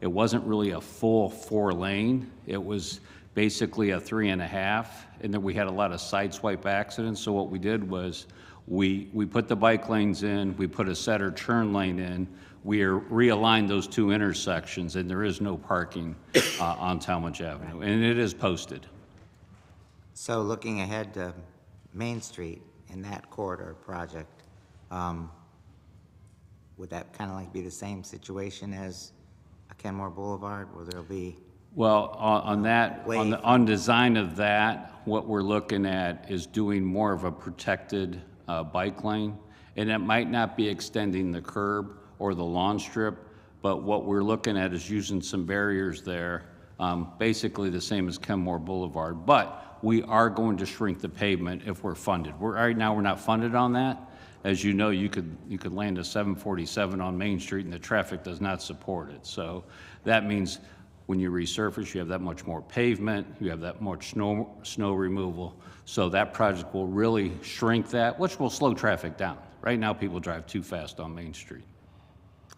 it wasn't really a full 4-lane. It was basically a 3.5, and then we had a lot of sideswipe accidents. So what we did was we put the bike lanes in, we put a center turn lane in, we realigned those two intersections, and there is no parking on Talmadge Avenue, and it is posted. So looking ahead to Main Street in that corridor project, would that kind of like be the same situation as a Kenmore Boulevard, where there'll be? Well, on design of that, what we're looking at is doing more of a protected bike lane, and it might not be extending the curb or the lawn strip, but what we're looking at is using some barriers there, basically the same as Kenmore Boulevard. But we are going to shrink the pavement if we're funded. Right now we're not funded on that. As you know, you could land a 747 on Main Street and the traffic does not support it. So that means when you resurface, you have that much more pavement, you have that much snow removal. So that project will really shrink that, which will slow traffic down. Right now, people drive too fast on Main Street.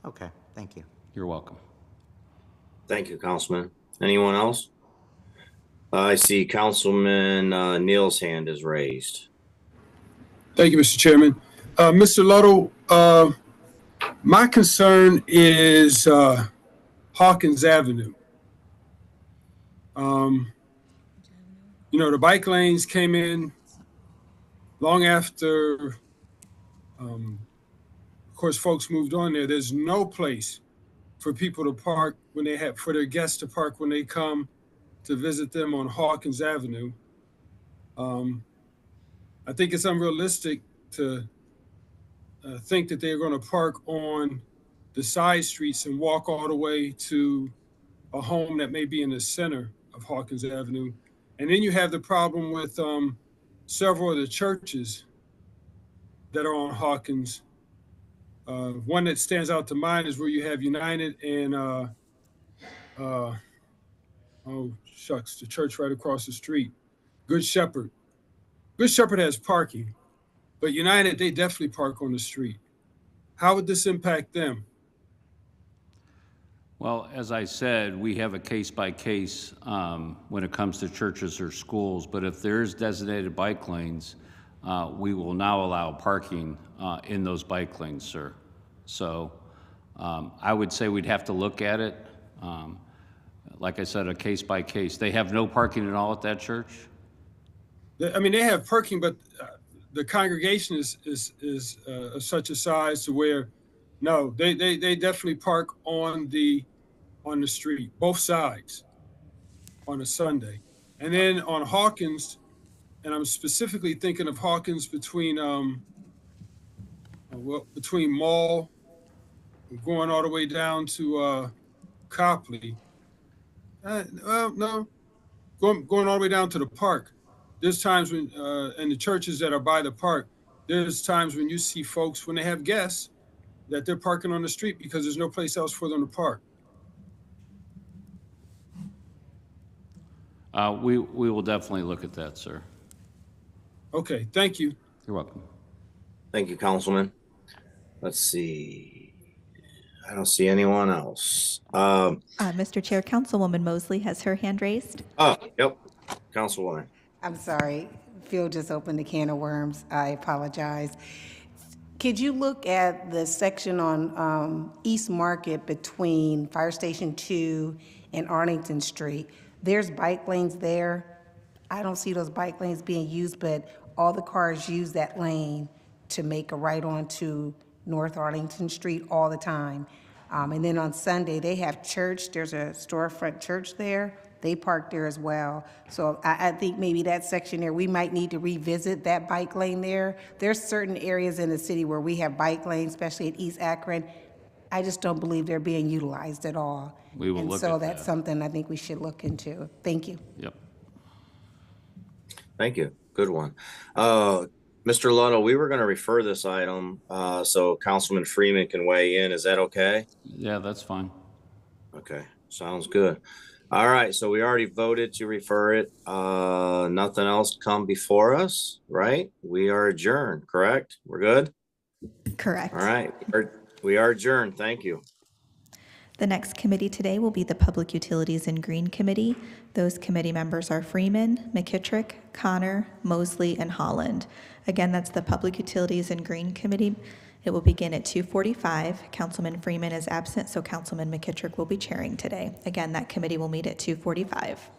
Okay, thank you. You're welcome. Thank you, Councilman. Anyone else? I see Councilman Neal's hand is raised. Thank you, Mr. Chairman. Mr. Ludlow, my concern is Hawkins Avenue. You know, the bike lanes came in long after, of course, folks moved on there. There's no place for people to park when they have, for their guests to park when they come to visit them on Hawkins Avenue. I think it's unrealistic to think that they're going to park on the side streets and walk all the way to a home that may be in the center of Hawkins Avenue. And then you have the problem with several of the churches that are on Hawkins. One that stands out to mind is where you have United and, oh shucks, the church right across the street, Good Shepherd. Good Shepherd has parking, but United, they definitely park on the street. How would this impact them? Well, as I said, we have a case-by-case when it comes to churches or schools, but if there's designated bike lanes, we will now allow parking in those bike lanes, sir. So I would say we'd have to look at it. Like I said, a case-by-case. They have no parking at all at that church? I mean, they have parking, but the congregation is of such a size to where, no, they definitely park on the street, both sides, on a Sunday. And then on Hawkins, and I'm specifically thinking of Hawkins between Mall, going all the way down to Copley. No, going all the way down to the park. There's times when, and the churches that are by the park, there's times when you see folks, when they have guests, that they're parking on the street because there's no place else for them to park. We will definitely look at that, sir. Okay, thank you. You're welcome. Thank you, Councilman. Let's see. I don't see anyone else. Mr. Chair, Councilwoman Mosley has her hand raised. Oh, yep. Councilwoman. I'm sorry, Phil just opened a can of worms. I apologize. Could you look at the section on East Market between Fire Station 2 and Arlington Street? There's bike lanes there. I don't see those bike lanes being used, but all the cars use that lane to make a right onto North Arlington Street all the time. And then on Sunday, they have church. There's a storefront church there. They park there as well. So I think maybe that section there, we might need to revisit that bike lane there. There's certain areas in the city where we have bike lanes, especially at East Akron. I just don't believe they're being utilized at all. We will look at that. And so that's something I think we should look into. Thank you. Yep. Thank you. Good one. Mr. Ludlow, we were going to refer this item so Councilman Freeman can weigh in. Is that okay? Yeah, that's fine. Okay, sounds good. All right, so we already voted to refer it. Nothing else come before us, right? We are adjourned, correct? We're good? Correct. All right, we are adjourned. Thank you. The next committee today will be the Public Utilities and Green Committee. Those committee members are Freeman, McKittrick, Connor, Mosley, and Holland. Again, that's the Public Utilities and Green Committee. It will begin at 2:45. Councilman Freeman is absent, so Councilman McKittrick will be chairing today. Again, that committee will meet at 2:45.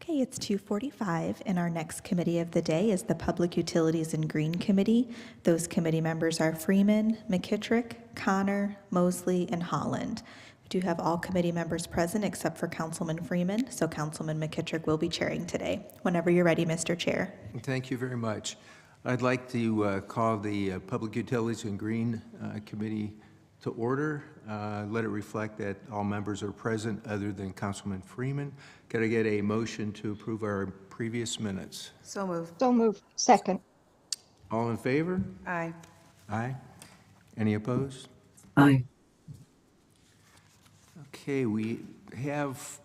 Okay, it's 2:45, and our next committee of the day is the Public Utilities and Green Committee. Those committee members are Freeman, McKittrick, Connor, Mosley, and Holland. We do have all committee members present except for Councilman Freeman, so Councilman McKittrick will be chairing today. Whenever you're ready, Mr. Chair. Thank you very much. I'd like to call the Public Utilities and Green Committee to order. Let it reflect that all members are present other than Councilman Freeman. Could I get a motion to approve our previous minutes? So moved. So moved. Second. All in favor? Aye. Aye. Any opposed? Aye. Okay, we have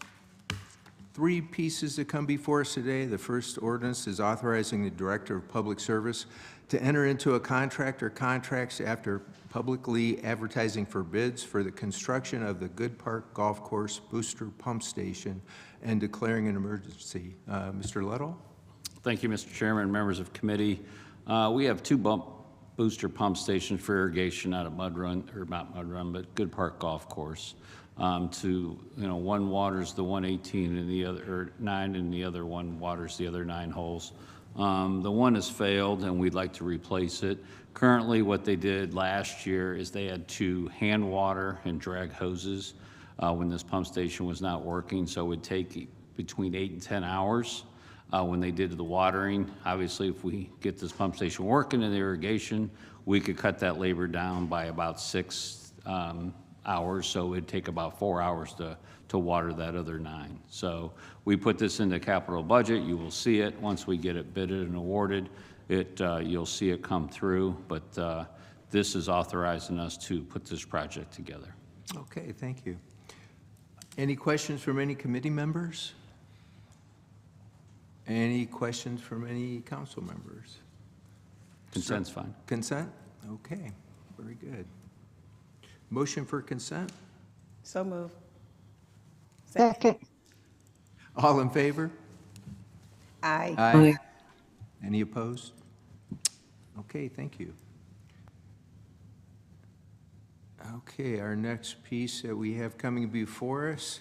three pieces that come before us today. The first ordinance is authorizing the Director of Public Service to enter into a contract or contracts after publicly advertising for bids for the construction of the Good Park Golf Course Booster Pump Station and declaring an emergency. Mr. Lettle? Thank you, Mr. Chairman, members of committee. We have two booster pump stations for irrigation out of Mud Run, or not Mud Run, but Good Park Golf Course. One waters the 118 and the other, or 9, and the other one waters the other 9 holes. The one has failed, and we'd like to replace it. Currently, what they did last year is they had to hand water and drag hoses when this pump station was not working, so it would take between 8 and 10 hours when they did the watering. Obviously, if we get this pump station working in the irrigation, we could cut that labor down by about 6 hours, so it'd take about 4 hours to water that other 9. So we put this in the capital budget. You will see it once we get it bidded and awarded. You'll see it come through, but this is authorizing us to put this project together. Okay, thank you. Any questions from any committee members? Any questions from any council members? Consent's fine. Consent? Okay, very good. Motion for consent? So moved. Second. All in favor? Aye. Aye. Any opposed? Okay, thank you. Okay, our next piece that we have coming before us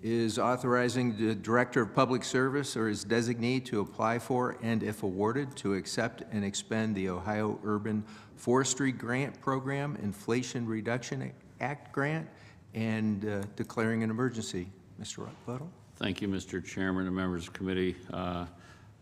is authorizing the Director of Public Service or his designee to apply for and, if awarded, to accept and expend the Ohio Urban Forestry Grant Program Inflation Reduction Act grant and declaring an emergency. Mr. Little? Thank you, Mr. Chairman and members of the committee.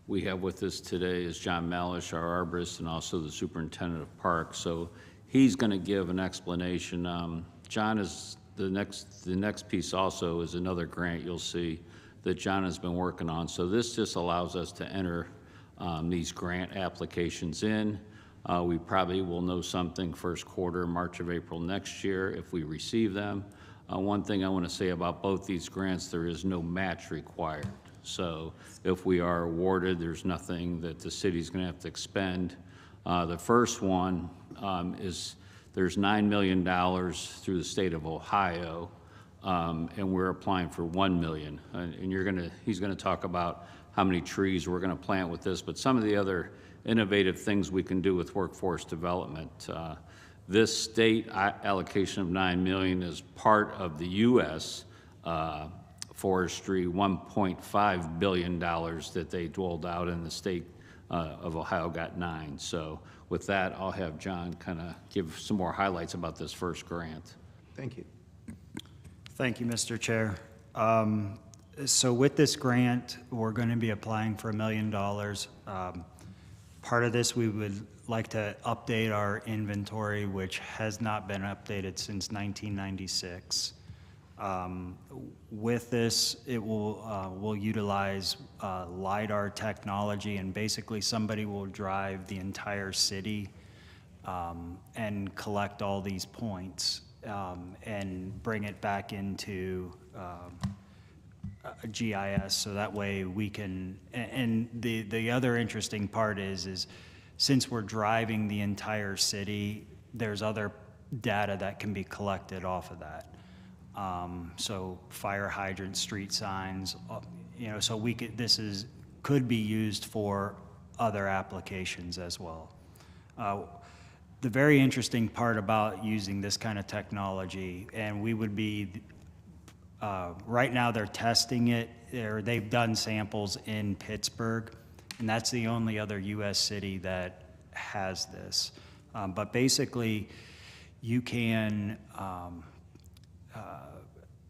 We have with us today is John Malish, our arborist, and also the superintendent of parks. So he's going to give an explanation. John is the next piece also is another grant you'll see that John has been working on. So this just allows us to enter these grant applications in. We probably will know something first quarter, March of April next year if we receive them. One thing I want to say about both these grants, there is no match required. So if we are awarded, there's nothing that the city's going to have to expend. The first one is there's $9 million through the state of Ohio, and we're applying for $1 million. And he's going to talk about how many trees we're going to plant with this, but some of the other innovative things we can do with workforce development. This state allocation of $9 million is part of the U.S. forestry $1.5 billion that they doled out, and the state of Ohio got $9 million. So with that, I'll have John kind of give some more highlights about this first grant. Thank you. Thank you, Mr. Chair. So with this grant, we're going to be applying for $1 million. Part of this, we would like to update our inventory, which has not been updated since 1996. With this, it will utilize LiDAR technology, and basically somebody will drive the entire city and collect all these points and bring it back into a GIS, so that way we can, and the other interesting part is since we're driving the entire city, there's other data that can be collected off of that. So fire hydrants, street signs, so could be used for other applications as well. The very interesting part about using this kind of technology, and we would be Right now, they're testing it, they've done samples in Pittsburgh, and that's the only other US city that has this. But basically, you can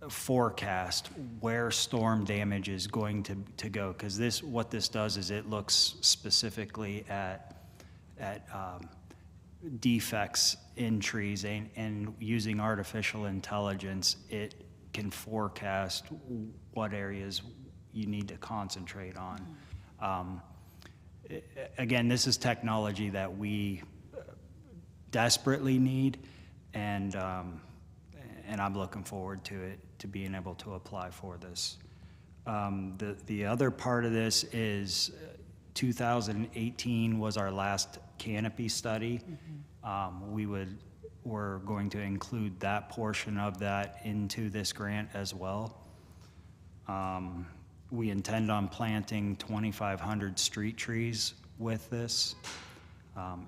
forecast where storm damage is going to go, because what this does is it looks specifically at defects in trees, and using artificial intelligence, it can forecast what areas you need to concentrate on. Again, this is technology that we desperately need, and I'm looking forward to it, to being able to apply for this. The other part of this is 2018 was our last canopy study. We're going to include that portion of that into this grant as well. We intend on planting 2,500 street trees with this.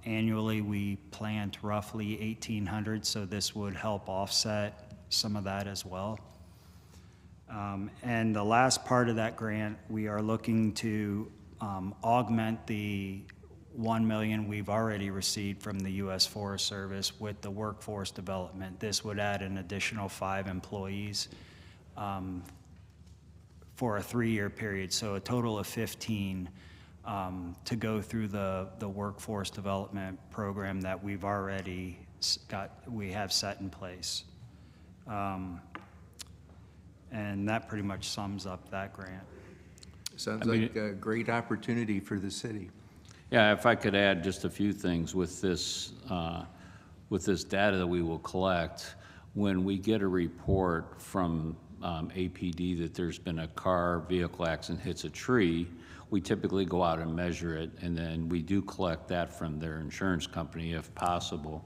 Annually, we plant roughly 1,800, so this would help offset some of that as well. And the last part of that grant, we are looking to augment the $1 million we've already received from the U.S. Forest Service with the workforce development. This would add an additional 5 employees for a 3-year period, so a total of 15 to go through the workforce development program that we have set in place. And that pretty much sums up that grant. Sounds like a great opportunity for the city. Yeah, if I could add just a few things with this data that we will collect. When we get a report from APD that there's been a vehicle accident hits a tree, we typically go out and measure it, and then we do collect that from their insurance company if possible.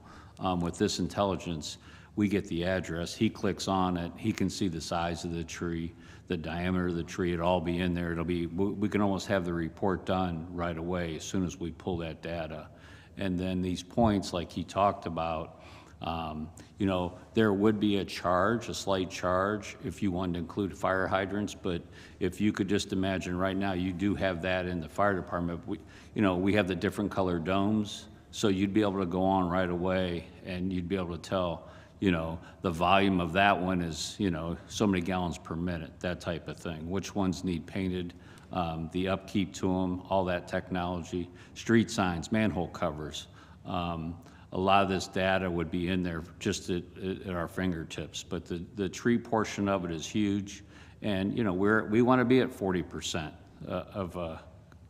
With this intelligence, we get the address, he clicks on it, he can see the size of the tree, the diameter of the tree, it'll all be in there. We can almost have the report done right away as soon as we pull that data. And then these points, like he talked about, there would be a slight charge if you wanted to include fire hydrants, but if you could just imagine right now, you do have that in the fire department. We have the different colored domes, so you'd be able to go on right away and you'd be able to tell, the volume of that one is, so many gallons per minute, that type of thing. Which ones need painted, the upkeep to them, all that technology, street signs, manhole covers. A lot of this data would be in there just at our fingertips, but the tree portion of it is huge. And, we want to be at 40% of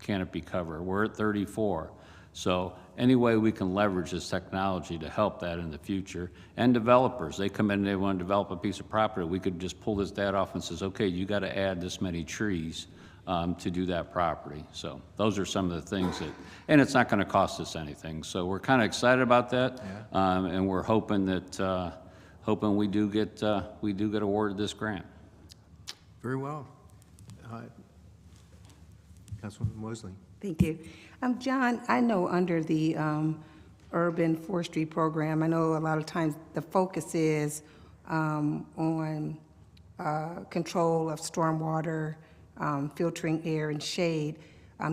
canopy cover. We're at 34. So any way we can leverage this technology to help that in the future. And developers, they come in and they want to develop a piece of property. We could just pull this data off and says, okay, you got to add this many trees to do that property. So those are some of the things and it's not going to cost us anything. So we're kind of excited about that, and we're hoping that we do get awarded this grant. Very well. Councilwoman Mosley. Thank you. John, I know under the urban forestry program, I know a lot of times the focus is on control of stormwater, filtering air and shade.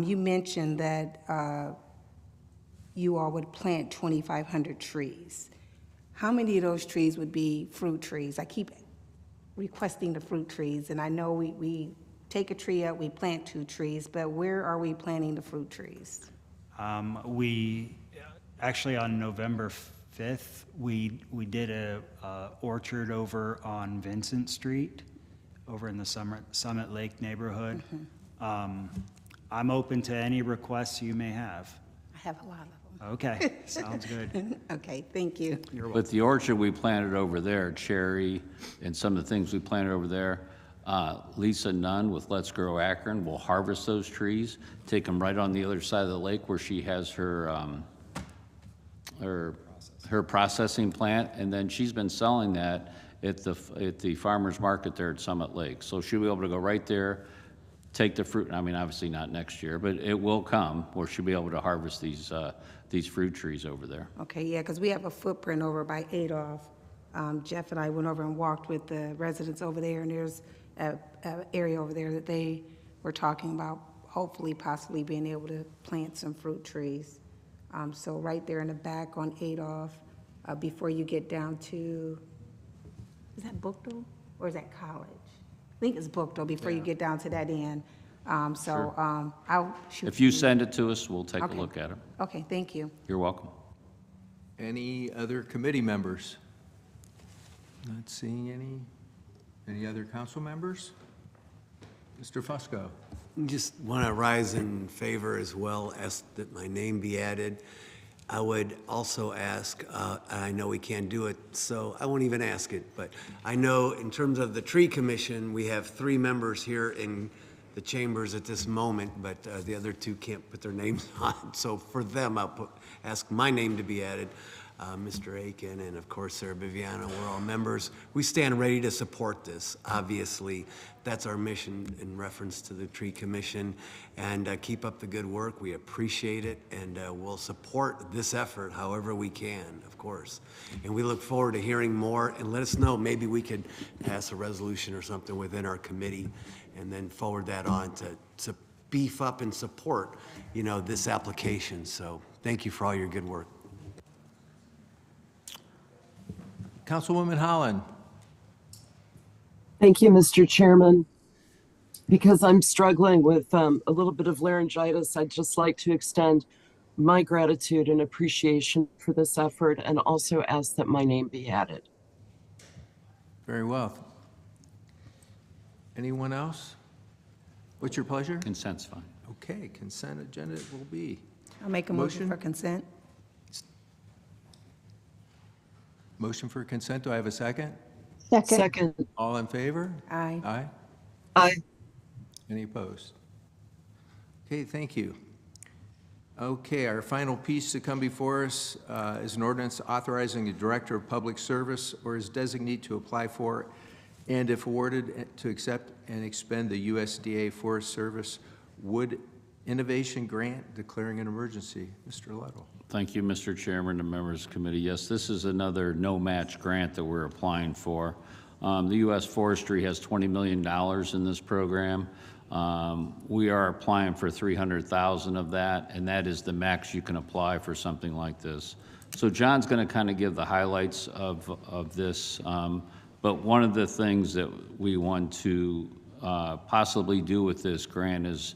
You mentioned that you all would plant 2,500 trees. How many of those trees would be fruit trees? I keep requesting the fruit trees, and I know we take a tree out, we plant 2 trees, but where are we planting the fruit trees? We actually, on November 5th, we did a orchard over on Vincent Street, over in the Summit Lake neighborhood. I'm open to any requests you may have. I have a lot of them. Okay, sounds good. Okay, thank you. You're welcome. But the orchard we planted over there, cherry, and some of the things we planted over there, Lisa Nunn with Let's Grow Akron will harvest those trees, take them right on the other side of the lake where she has her processing plant, and then she's been selling that at the farmer's market there at Summit Lake. So she'll be able to go right there, take the fruit. I mean, obviously not next year, but it will come where she'll be able to harvest these fruit trees over there. Okay, yeah, because we have a footprint over by Adolph Jeff and I went over and walked with the residents over there, and there's a area over there that they were talking about hopefully possibly being able to plant some fruit trees. So right there in the back on Adolph, before you get down to, is that Bookdale or is that College? I think it's Bookdale before you get down to that end. I'll shoot. If you send it to us, we'll take a Okay. look at it. Okay, thank you. You're welcome. Any other committee members? Not seeing any. Any other council members? Mr. Fusco. Just want to rise in favor as well, ask that my name be added. I would also ask, I know we can't do it, so I won't even ask it, but I know in terms of the tree commission, we have 3 members here in the chambers at this moment, but the other 2 can't put their names on. So for them, I'll ask my name to be added. Mr. Aiken and of course Sarah Viviano, we're all members. We stand ready to support this. Obviously, that's our mission in reference to the Tree Commission. And keep up the good work. We appreciate it, and we'll support this effort however we can, of course. And we look forward to hearing more, and let us know, maybe we could pass a resolution or something within our committee and then forward that on to beef up and support, you know, this application. So thank you for all your good work. Councilwoman Holland. Thank you, Mr. Chairman. Because I'm struggling with a little bit of laryngitis, I'd just like to extend my gratitude and appreciation for this effort and also ask that my name be added. Very well. Anyone else? What's your pleasure? Consent's fine. Okay, consent agenda it will be. I'll make a motion for consent. Motion for consent, do I have a second? Second. All in favor? Aye. Aye. Aye. Any opposed? Okay, thank you. Okay, our final piece to come before us is an ordinance authorizing the Director of Public Service or his designee to apply for and if awarded to accept and expend the USDA Forest Service Wood Innovation Grant declaring an emergency. Mr. Lettle. Thank you, Mr. Chairman and members of the committee. Yes, this is another no-match grant that we're applying for. The U.S. Forestry has $20 million in this program. We are applying for $300,000 of that, and that is the max you can apply for something like this. So John's going to kind of give the highlights of this, but one of the things that we want to possibly do with this grant is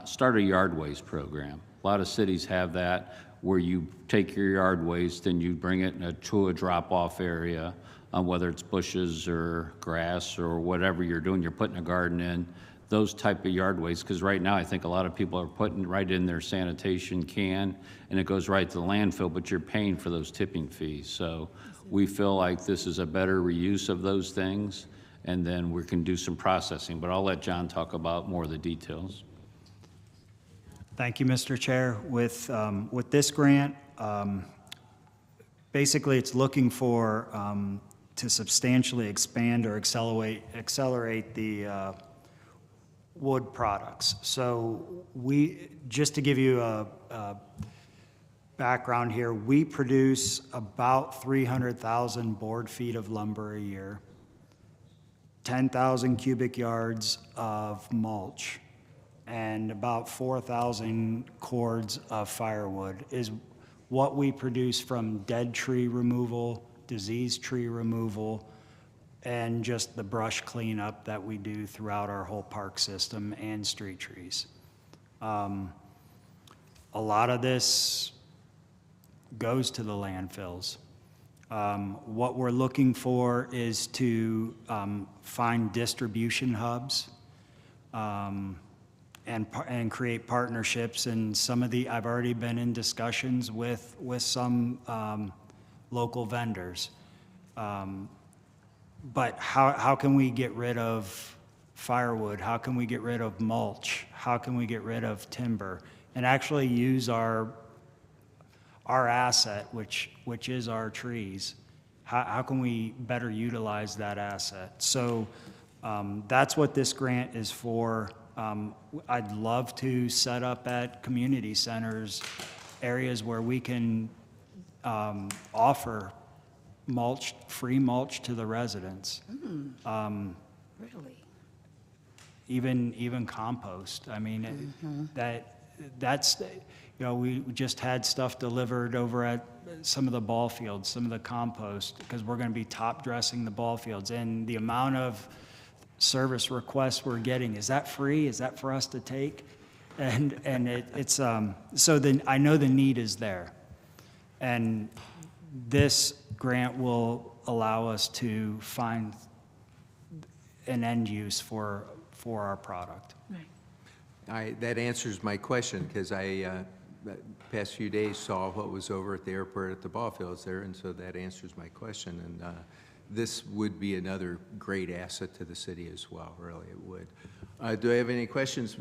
start a yard waste program. A lot of cities have that, where you take your yard waste and you bring it to a drop-off area, whether it's bushes or grass or whatever you're doing, you're putting a garden in, those type of yard waste, because right now I think a lot of people are putting right in their sanitation can and it goes right to the landfill, but you're paying for those tipping fees. So we feel like this is a better reuse of those things, and then we can do some processing, but I'll let John talk about more of the details. Thank you, Mr. Chair. With this grant, basically it's looking for to substantially expand or accelerate the wood products. So just to give you a background here, we produce about 300,000 board feet of lumber a year, 10,000 cubic yards of mulch, and about 4,000 cords of firewood is what we produce from dead tree removal, diseased tree removal, and just the brush cleanup that we do throughout our whole park system and street trees. A lot of this goes to the landfills. What we're looking for is to find distribution hubs, and create partnerships, and I've already been in discussions with some local vendors. But how can we get rid of firewood? How can we get rid of mulch? How can we get rid of timber and actually use our asset, which is our trees? How can we better utilize that asset? So that's what this grant is for. I'd love to set up at community centers, areas where we can offer mulch, free mulch to the residents. Really? Even compost. I mean, that's, we just had stuff delivered over at some of the ball fields, some of the compost, because we're going to be top dressing the ball fields. And the amount of service requests we're getting, is that free? Is that for us to take? And it's, so then I know the need is there. And this grant will allow us to find an end use for our product. That answers my question, because I, the past few days, saw what was over at the airport at the ball fields there, and so that answers my question. And this would be another great asset to the city as well, really, it would. Do I have any questions?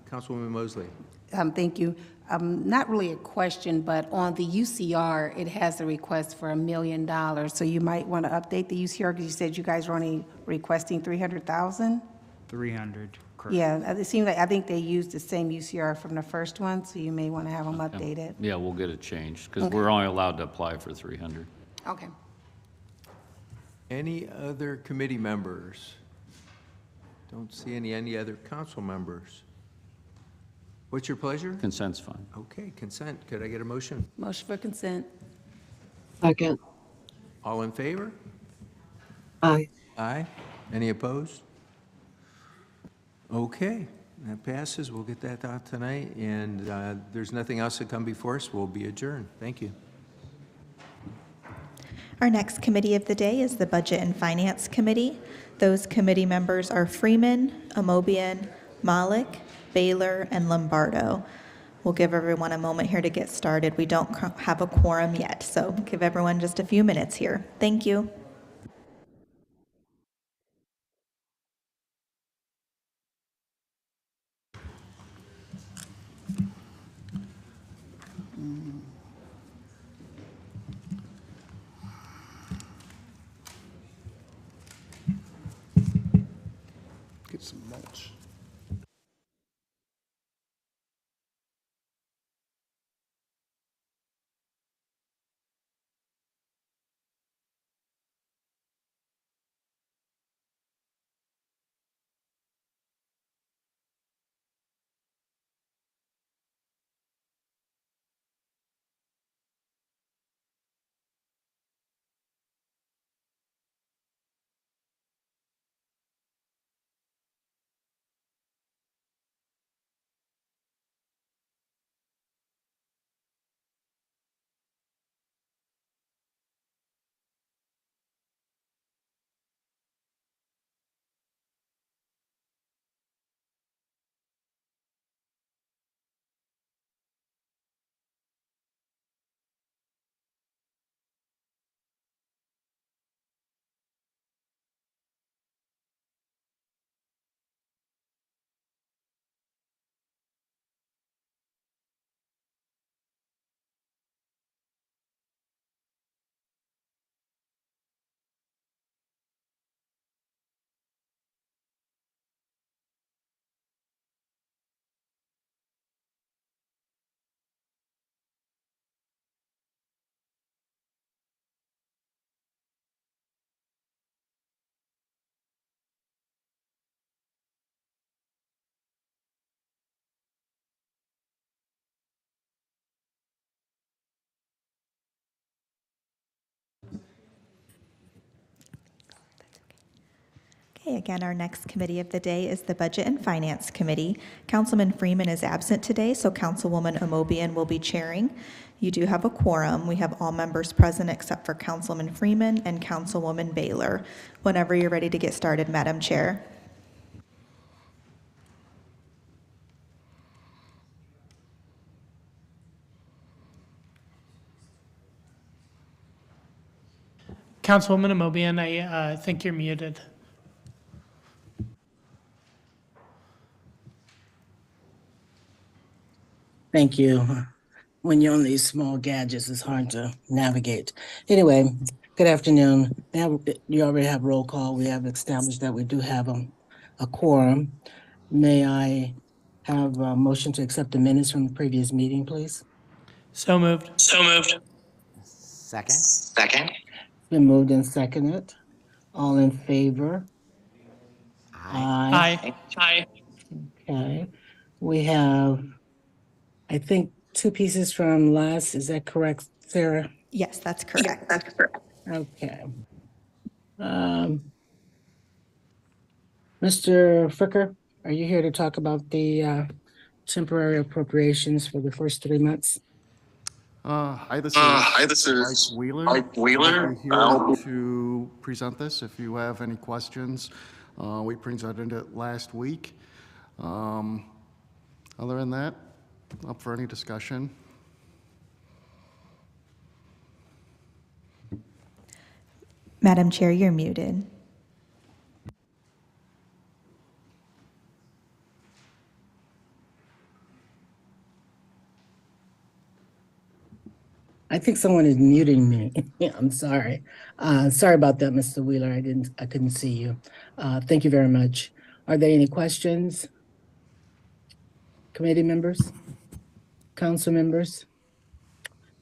Councilwoman Mosley? Thank you. Not really a question, but on the UCR, it has a request for $1 million. So you might want to update the UCR, because you said you guys were only requesting 300,000? 300, correct. Yeah, it seems like, I think they used the same UCR from the first one, so you may want to have them updated. Yeah, we'll get it changed, because we're only allowed to apply for 300. Okay. Any other committee members? Don't see any other council members. What's your pleasure? Consent's fine. Okay, consent. Could I get a motion? Motion for consent. Second. All in favor? Aye. Aye. Any opposed? Okay, that passes. We'll get that out tonight, and there's nothing else to come before us. We'll be adjourned. Thank you. Our next committee of the day is the Budget and Finance Committee. Those committee members are Freeman, Amobian, Malik, Baylor, and Lombardo. We'll give everyone a moment here to get started. We don't have a quorum yet, so give everyone just a few minutes here. Thank you. Get some mulch. Okay, again, our next committee of the day is the Budget and Finance Committee. Councilman Freeman is absent today, so Councilwoman Amobian will be chairing. You do have a quorum. We have all members present except for Councilman Freeman and Councilwoman Baylor. Whenever you're ready to get started, Madam Chair. Councilwoman Amobian, I think you're muted. Thank you. When you're on these small gadgets, it's hard to navigate. Anyway, good afternoon. You already have roll call. We have established that we do have a quorum. May I have a motion to accept the minutes from the previous meeting, please? So moved. Second. Been moved and seconded. All in favor? Aye. Aye. Okay. We have, I think, two pieces from last. Is that correct, Sarah? Yes, that's correct. Okay. Um, Mr. Fricker, are you here to talk about the temporary appropriations for the first 3 months? Hi, this is Mike Wheeler. Mike I'll Wheeler. be here to present this if you have any questions. We presented it last week. Other than that, up for any discussion. Madam Chair, you're muted. I think someone is muting me. I'm sorry. Sorry about that, Mr. Wheeler. I couldn't see you. Thank you very much. Are there any questions? Committee members? Council members?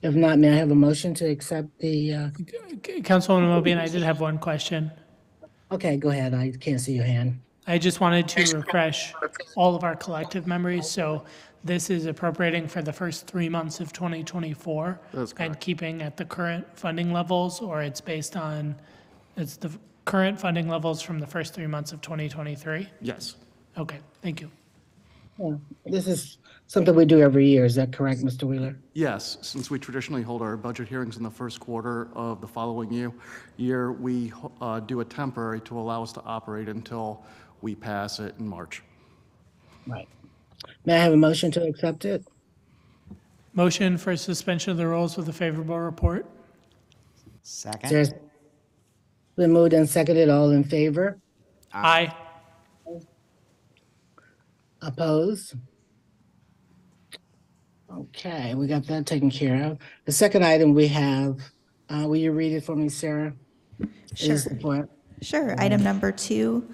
If not, may I have a motion to accept the, Councilwoman Mobian, I did have one question. okay, go ahead. I can't see your hand. I just wanted to refresh all of our collective memories. So this is appropriating for the first 3 months of 2024 That's and correct. keeping at the current funding levels, or it's based on, it's the current funding levels from the first 3 months of 2023? Yes. Okay, thank you. Yeah, this is something we do every year. Is that correct, Mr. Wheeler? Yes, since we traditionally hold our budget hearings in the first quarter of the following year, we do a temporary to allow us to operate until we pass it in March. Right. May I have a motion to accept it? Motion for suspension of the rules with a favorable report? Second. There's been moved and seconded. All in favor? Aye. Opposed? Okay, we got that taken care of. The second item we have, will you read it for me, Sarah? Sure. Is for- Sure. Item number 2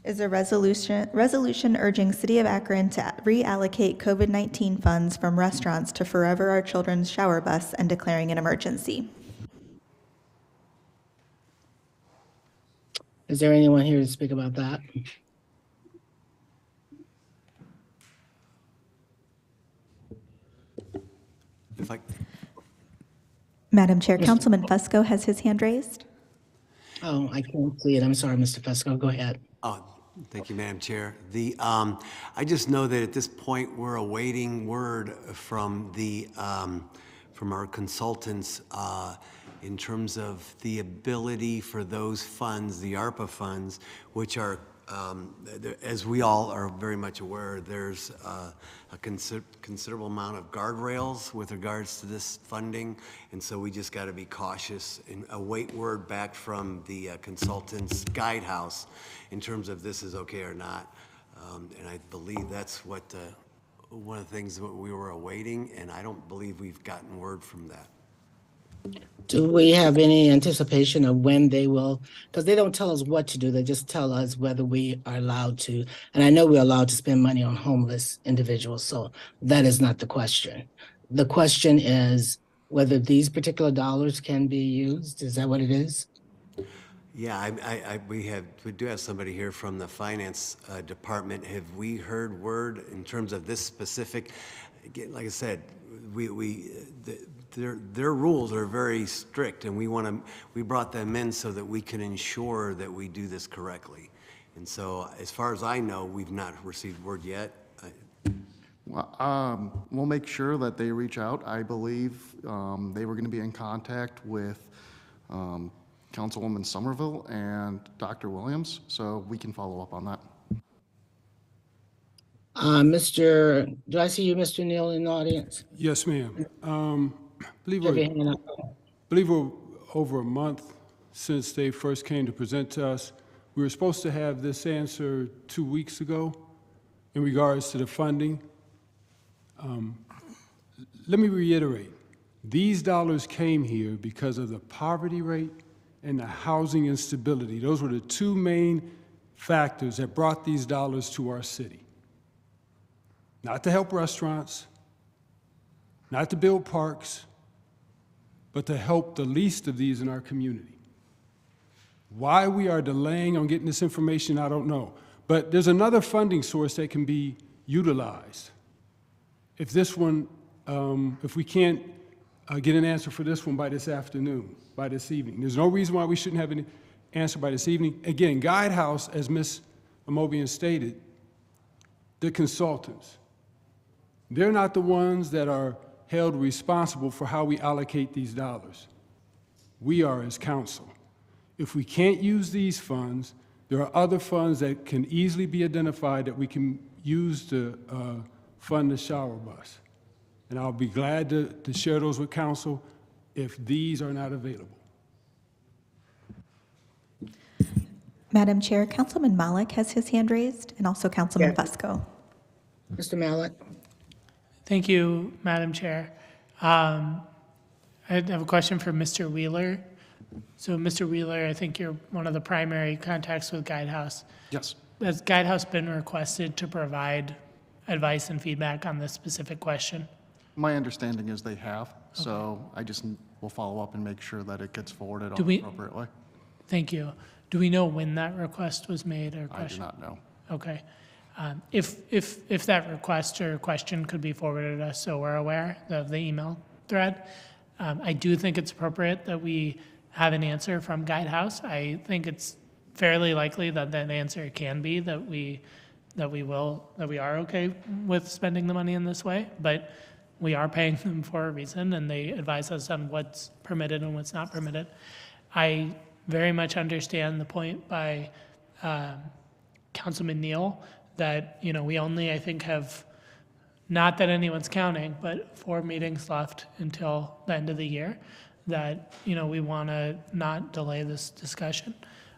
is a resolution urging City of Akron to reallocate COVID-19 funds from restaurants to Forever Our Children's shower bus and declaring an emergency. Is there anyone here to speak about that? If I, Madam Chair, Councilman Fusco has his hand raised. Oh, I can't see it. I'm sorry, Mr. Fesco. Go ahead. oh, thank you, Madam Chair. I just know that at this point, we're awaiting word from from our consultants in terms of the ability for those funds, the ARPA funds, which are, as we all are very much aware, there's a considerable amount of guardrails with regards to this funding, and so we just got to be cautious and await word back from the consultants' guidehouse in terms of this is okay or not. And I believe that's what one of the things that we were awaiting, and I don't believe we've gotten word from that. Do we have any anticipation of when they will, because they don't tell us what to do, they just tell us whether we are allowed to. And I know we're allowed to spend money on homeless individuals, so that is not the question. The question is whether these particular dollars can be used. Is that what it is? Yeah, we do have somebody here from the finance department. Have we heard word in terms of this specific? Again, like I said, their rules are very strict, and we brought them in so that we can ensure that we do this correctly. And so, as far as I know, we've not received word yet. We'll make sure that they reach out. I believe they were going to be in contact with Councilwoman Somerville and Dr. Williams, so we can follow up on that. Do I see you, Mr. Neal, in the audience? Yes, ma'am. Believe Have your we're, hand up. believe we're over a month since they first came to present to us. We were supposed to have this answer 2 weeks ago in regards to the funding. Let me reiterate, these dollars came here because of the poverty rate and the housing instability. Those were the two main factors that brought these dollars to our city. Not to help restaurants, not to build parks, but to help the least of these in our community. Why we are delaying on getting this information, I don't know. But there's another funding source that can be utilized. If this one, if we can't get an answer for this one by this afternoon, by this evening, there's no reason why we shouldn't have an answer by this evening. Again, Guidehouse, as Ms. Amobian stated, the consultants, they're not the ones that are held responsible for how we allocate these dollars. We are as council. If we can't use these funds, there are other funds that can easily be identified that we can use to fund the shower bus. And I'll be glad to share those with council if these are not available. Madam Chair, Councilman Malik has his hand raised, and also Councilman Fusco. Mr. Mallett? Thank you, Madam Chair. I have a question for Mr. Wheeler. So, Mr. Wheeler, I think you're one of the primary contacts with Guidehouse. Yes. Has Guidehouse been requested to provide advice and feedback on this specific question? My understanding is they have, so I just will follow up and make sure that it gets forwarded on we- appropriately. Thank you. Do we know when that request was made or question? I do not know. Okay. If that request or question could be forwarded to us so we're aware of the email thread, I do think it's appropriate that we have an answer from Guidehouse. I think it's fairly likely that that answer can be that we are okay with spending the money in this way, but we are paying them for a reason, and they advise us on what's permitted and what's not permitted. I very much understand the point by Councilman Neal that, we only, I think, have, not that anyone's counting, but 4 meetings left until the end of the year, that, we want to not delay this discussion.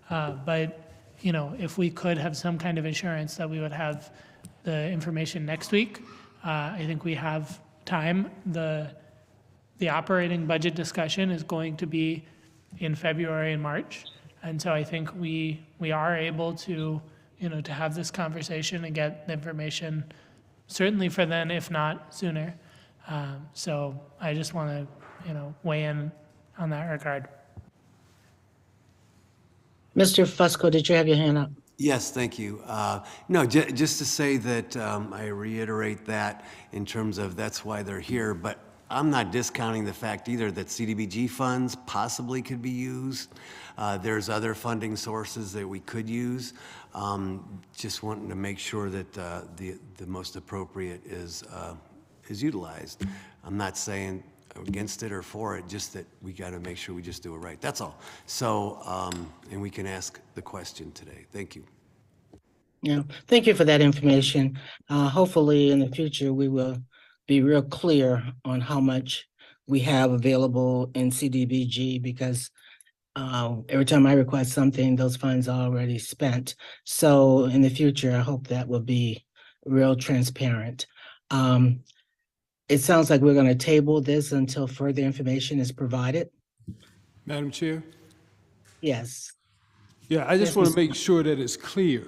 But, if we could have some kind of assurance that we would have the information next week, I think we have time. The operating budget discussion is going to be in February and March. And so I think we are able to, to have this conversation and get the information certainly for then, if not sooner. So I just want to, weigh in on that regard. Mr. Fusco, did you have your hand up? Yes, thank you. No, just to say that I reiterate that in terms of that's why they're here, but I'm not discounting the fact either that CDBG funds possibly could be used. There's other funding sources that we could use. Just wanting to make sure that the most appropriate is utilized. I'm not saying against it or for it, just that we got to make sure we just do it right. That's all. So, and we can ask the question today. Thank you. Yeah, thank you for that information. Hopefully in the future, we will be real clear on how much we have available in CDBG, because every time I request something, those funds are already spent. So in the future, I hope that will be real transparent. It sounds like we're going to table this until further information is provided. Madam Chair? Yes. Yeah, I just Yes, want to Mr. make sure that it's clear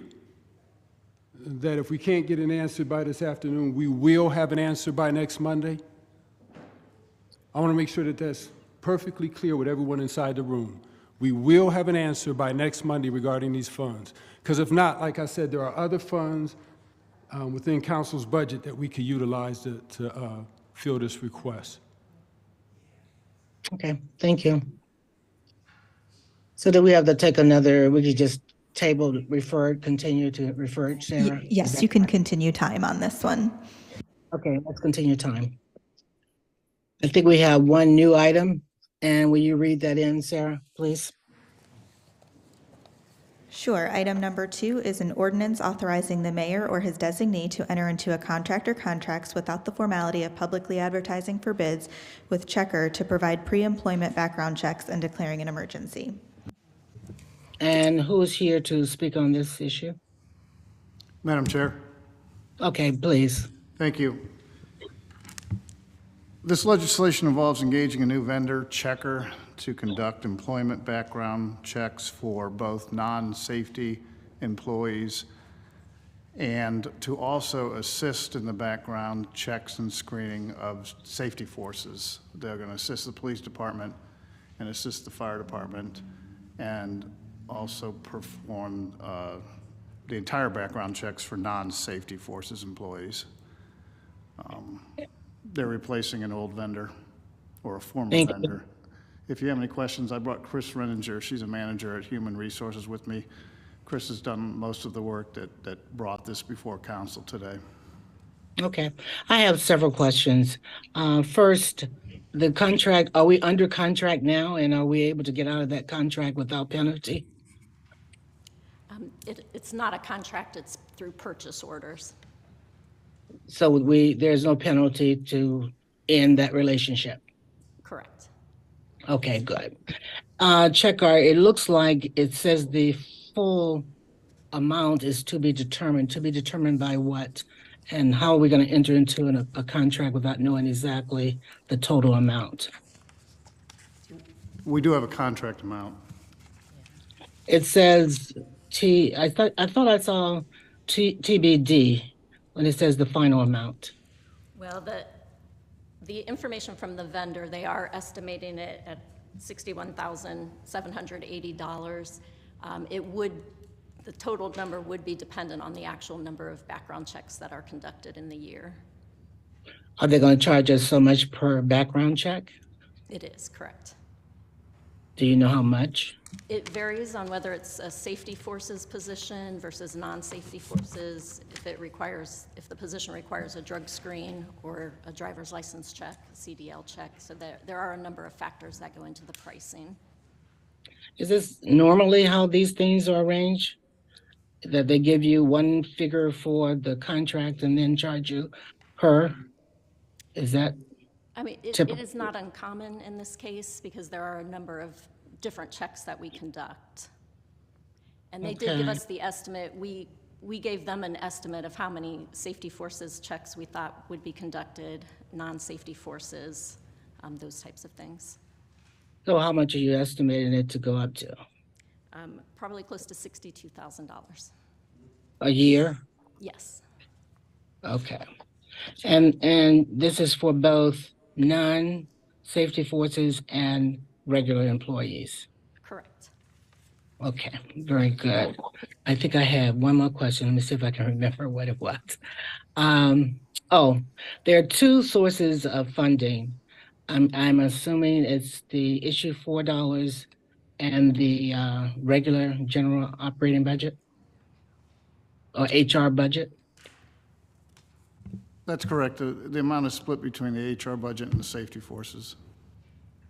that if we can't get an answer by this afternoon, we will have an answer by next Monday. I want to make sure that that's perfectly clear with everyone inside the room. We will have an answer by next Monday regarding these funds. Because if not, like I said, there are other funds within council's budget that we could utilize to fill this request. Okay, thank you. So do we have to take another, we could just table, refer, continue to refer, Sarah? Yes, you can continue time on this one. Okay, let's continue time. I think we have one new item, and will you read that in, Sarah, please? Sure. Item number 2 is an ordinance authorizing the mayor or his designee to enter into a contract or contracts without the formality of publicly advertising for bids with Checker to provide pre-employment background checks and declaring an emergency. And who's here to speak on this issue? Madam Chair. Okay, please. Thank you. This legislation involves engaging a new vendor, Checker, to conduct employment background checks for both non-safety employees and to also assist in the background checks and screening of safety forces. They're going to assist the police department and assist the fire department, and also perform the entire background checks for non-safety forces employees. They're replacing an old vendor or a former Thank you. vendor. If you have any questions, I brought Chris Renninger. She's a manager at Human Resources with me. Chris has done most of the work that brought this before council today. Okay, I have several questions. First, the contract, are we under contract now, and are we able to get out of that contract without penalty? It's not a contract, it's through purchase orders. So there's no penalty to end that relationship? Correct. Okay, good. Checkar, it looks like it says the full amount is to be determined by what? And how are we going to enter into a contract without knowing exactly the total amount? We do have a contract amount. It says I thought I saw TBD when it says the final amount. Well, the information from the vendor, they are estimating it at $61,780. The total number would be dependent on the actual number of background checks that are conducted in the year. Are they going to charge us so much per background check? It is, correct. Do you know how much? It varies on whether it's a safety forces position versus non-safety forces, if the position requires a drug screen or a driver's license check, a CDL check. So there are a number of factors that go into the pricing. Is this normally how these things are arranged? That they give you one figure for the contract and then charge you per? Is that? I mean, it is not uncommon in this case because there are a number of different checks that we conduct. And they did give us the estimate. We gave them an estimate of how many safety forces checks we thought would be conducted, non-safety forces, those types of things. So how much are you estimating it to go up to? Probably close to $62,000. A year? Yes. Okay. And this is for both non-safety forces and regular employees? Correct. Okay, very good. I think I have one more question. Let me see if I can remember what it was. There are two sources of funding. I'm assuming it's the issue $4 and the regular general operating budget or HR budget? That's correct. The amount is split between the HR budget and the safety forces.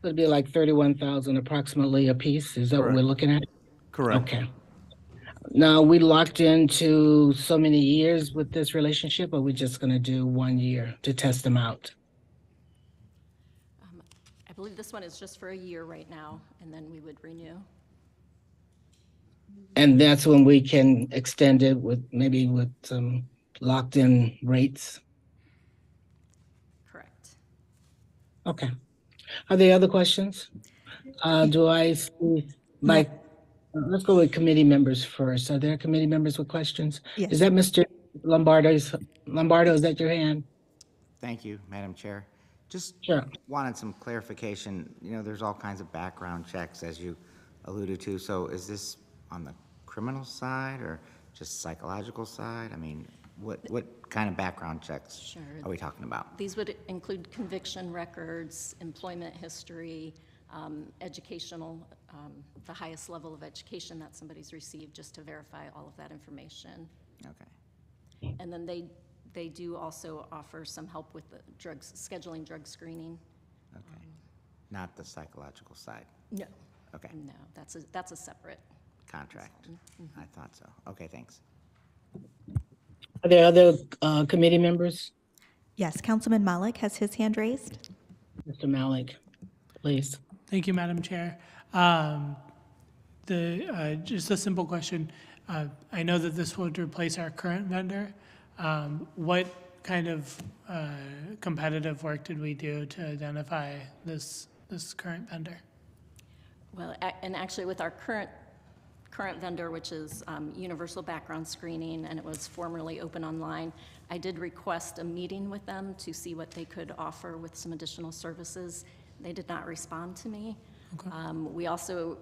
It'd be like 31,000 approximately a piece. Is that what we're looking at? Correct. Okay. Now, we locked into so many years with this relationship, or we're just going to do 1 year to test them out? I believe this one is just for a year right now, and then we would renew. And that's when we can extend it with some locked in rates? Correct. Okay. Are there other questions? Do I see, let's go with committee members first. Are there committee members with questions? Yes. Is that Mr. Lombardo, is that your hand? Thank you, Madam Chair. Just Sure. wanted some clarification. You know, there's all kinds of background checks, as you alluded to. So is this on the criminal side or just psychological side? I mean, what kind of background checks are we talking about? These would include conviction records, employment history, educational, the highest level of education that somebody's received, just to verify all of that information. Okay. And then they do also offer some help with the scheduling drug screening. Okay. Not the psychological side? No. Okay. No, that's a separate contract. Mm-hmm. I thought so. Okay, thanks. Are there other committee members? Yes, Councilman Malik has his hand raised. Mr. Malik, please. Thank you, Madam Chair. Just a simple question. I know that this would replace our current vendor. What kind of competitive work did we do to identify this current vendor? Well, and actually with our current vendor, which is Universal Background Screening, and it was formerly Open Online. I did request a meeting with them to see what they could offer with some additional services. They did not respond to me. We also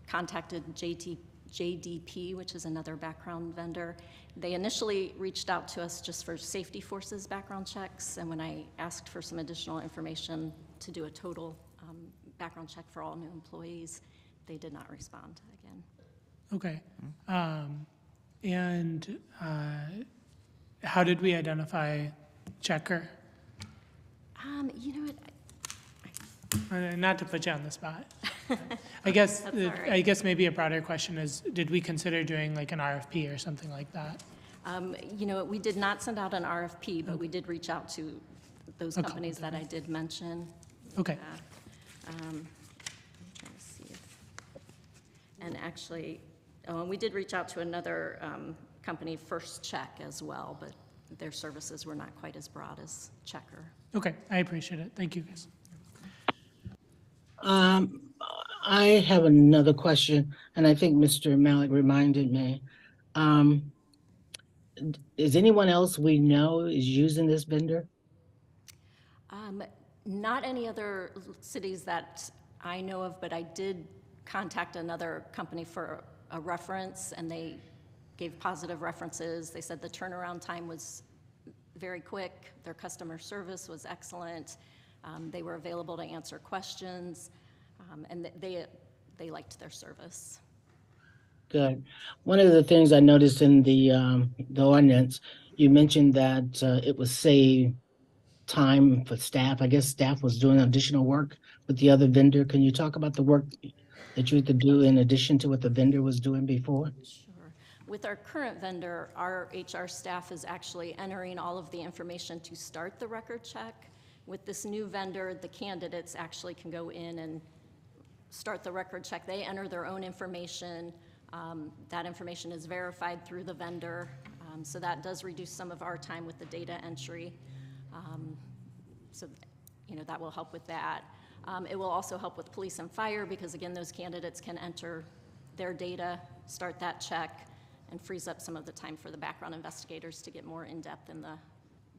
contacted JDP, which is another background vendor. They initially reached out to us just for safety forces background checks, and when I asked for some additional information to do a total background check for all new employees, they did not respond again. Okay. And how did we identify Checker? You know what? Not to put you on the spot. I guess That's all right. I guess maybe a broader question is, did we consider doing like an RFP or something like that? You know, we did not send out an RFP, but we did reach out to those A couple companies that I did mention. Okay. I'm trying to see if, and actually, we did reach out to another company, First Check, as well, but their services were not quite as broad as Checker. Okay, I appreciate it. Thank you, guys. I have another question, and I think Mr. Malik reminded me. Is anyone else we know is using this vendor? Not any other cities that I know of, but I did contact another company for a reference, and they gave positive references. They said the turnaround time was very quick, their customer service was excellent, they were available to answer questions, and they liked their service. Good. One of the things I noticed in the ordinance, you mentioned that it was save time for staff. I guess staff was doing additional work with the other vendor. Can you talk about the work that you had to do in addition to what the vendor was doing before? Sure. With our current vendor, our HR staff is actually entering all of the information to start the record check. With this new vendor, the candidates actually can go in and start the record check. They enter their own information. That information is verified through the vendor. So that does reduce some of our time with the data entry. So, you know, that will help with that. It will also help with police and fire because, again, those candidates can enter their data, start that check, and frees up some of the time for the background investigators to get more in-depth in the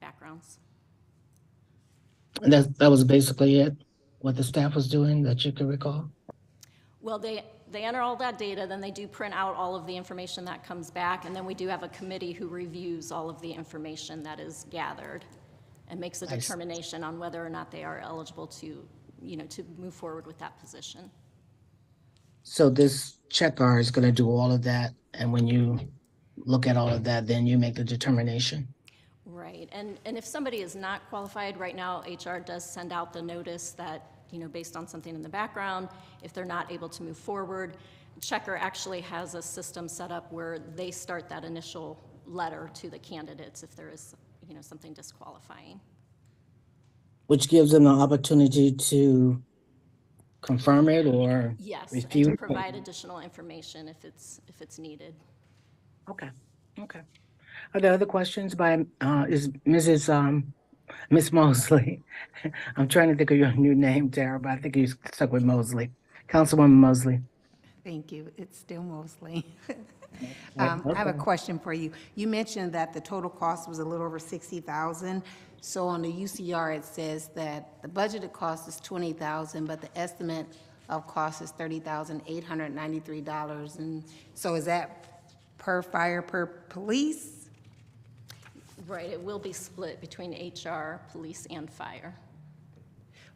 backgrounds. And that was basically it, what the staff was doing that you could recall? Well, they enter all that data, then they do print out all of the information that comes back, and then we do have a committee who reviews all of the information that is gathered and makes a determination on whether or not they are eligible to, you know, to move forward with that position. So this checker is going to do all of that, and when you look at all of that, then you make the determination? Right, and if somebody is not qualified, right now HR does send out the notice that, you know, based on something in the background, if they're not able to move forward, Checker actually has a system set up where they start that initial letter to the candidates if there is, you know, something disqualifying. Which gives them the opportunity to confirm it or Yes, refuse? and to provide additional information if it's needed. Okay, okay. Are there other questions by is Mrs. Miss Mosley? I'm trying to think of your new name, Tara, but I think you stuck with Mosley. Councilwoman Mosley. Thank you. It's still Mosley. I have a question for you. You mentioned that the total cost was a little over $60,000. So on the UCR, it says that the budgeted cost is $20,000, but the estimate of cost is $30,893. And so is that per fire, per police? Right, it will be split between HR, police, and fire.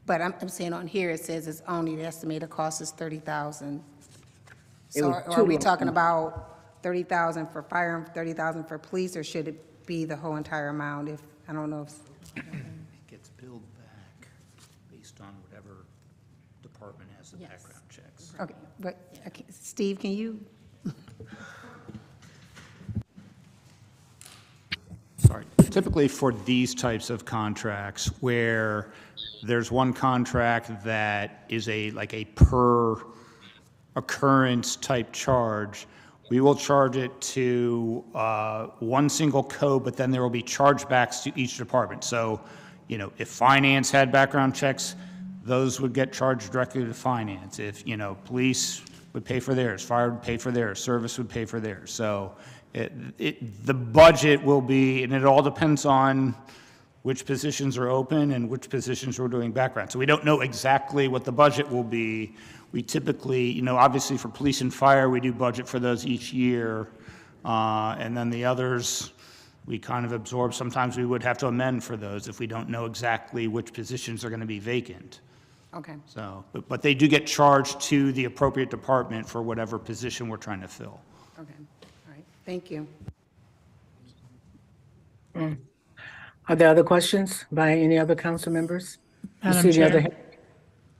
But I'm saying on here, it says it's only the estimated cost is $30,000. So are we talking about $30,000 for fire and $30,000 for police, or should it be the whole entire amount? If I don't know if It gets billed back based on whatever department has the background checks. okay, but okay, Steve, can you? Sorry. Typically for these types of contracts where there's one contract that is like a per occurrence type charge, we will charge it to one single code, but then there will be chargebacks to each department. So, you know, if finance had background checks, those would get charged directly to finance. If, you know, police would pay for theirs, fire would pay for theirs, service would pay for theirs. So the budget will be, and it all depends on which positions are open and which positions we're doing background. So we don't know exactly what the budget will be. We typically, obviously for police and fire, we do budget for those each year. And then the others, we kind of absorb. Sometimes we would have to amend for those if we don't know exactly which positions are going to be vacant. Okay. So, but they do get charged to the appropriate department for whatever position we're trying to fill. Okay, all right, thank you. Are there other questions by any other council members? You Madam see the other Chair.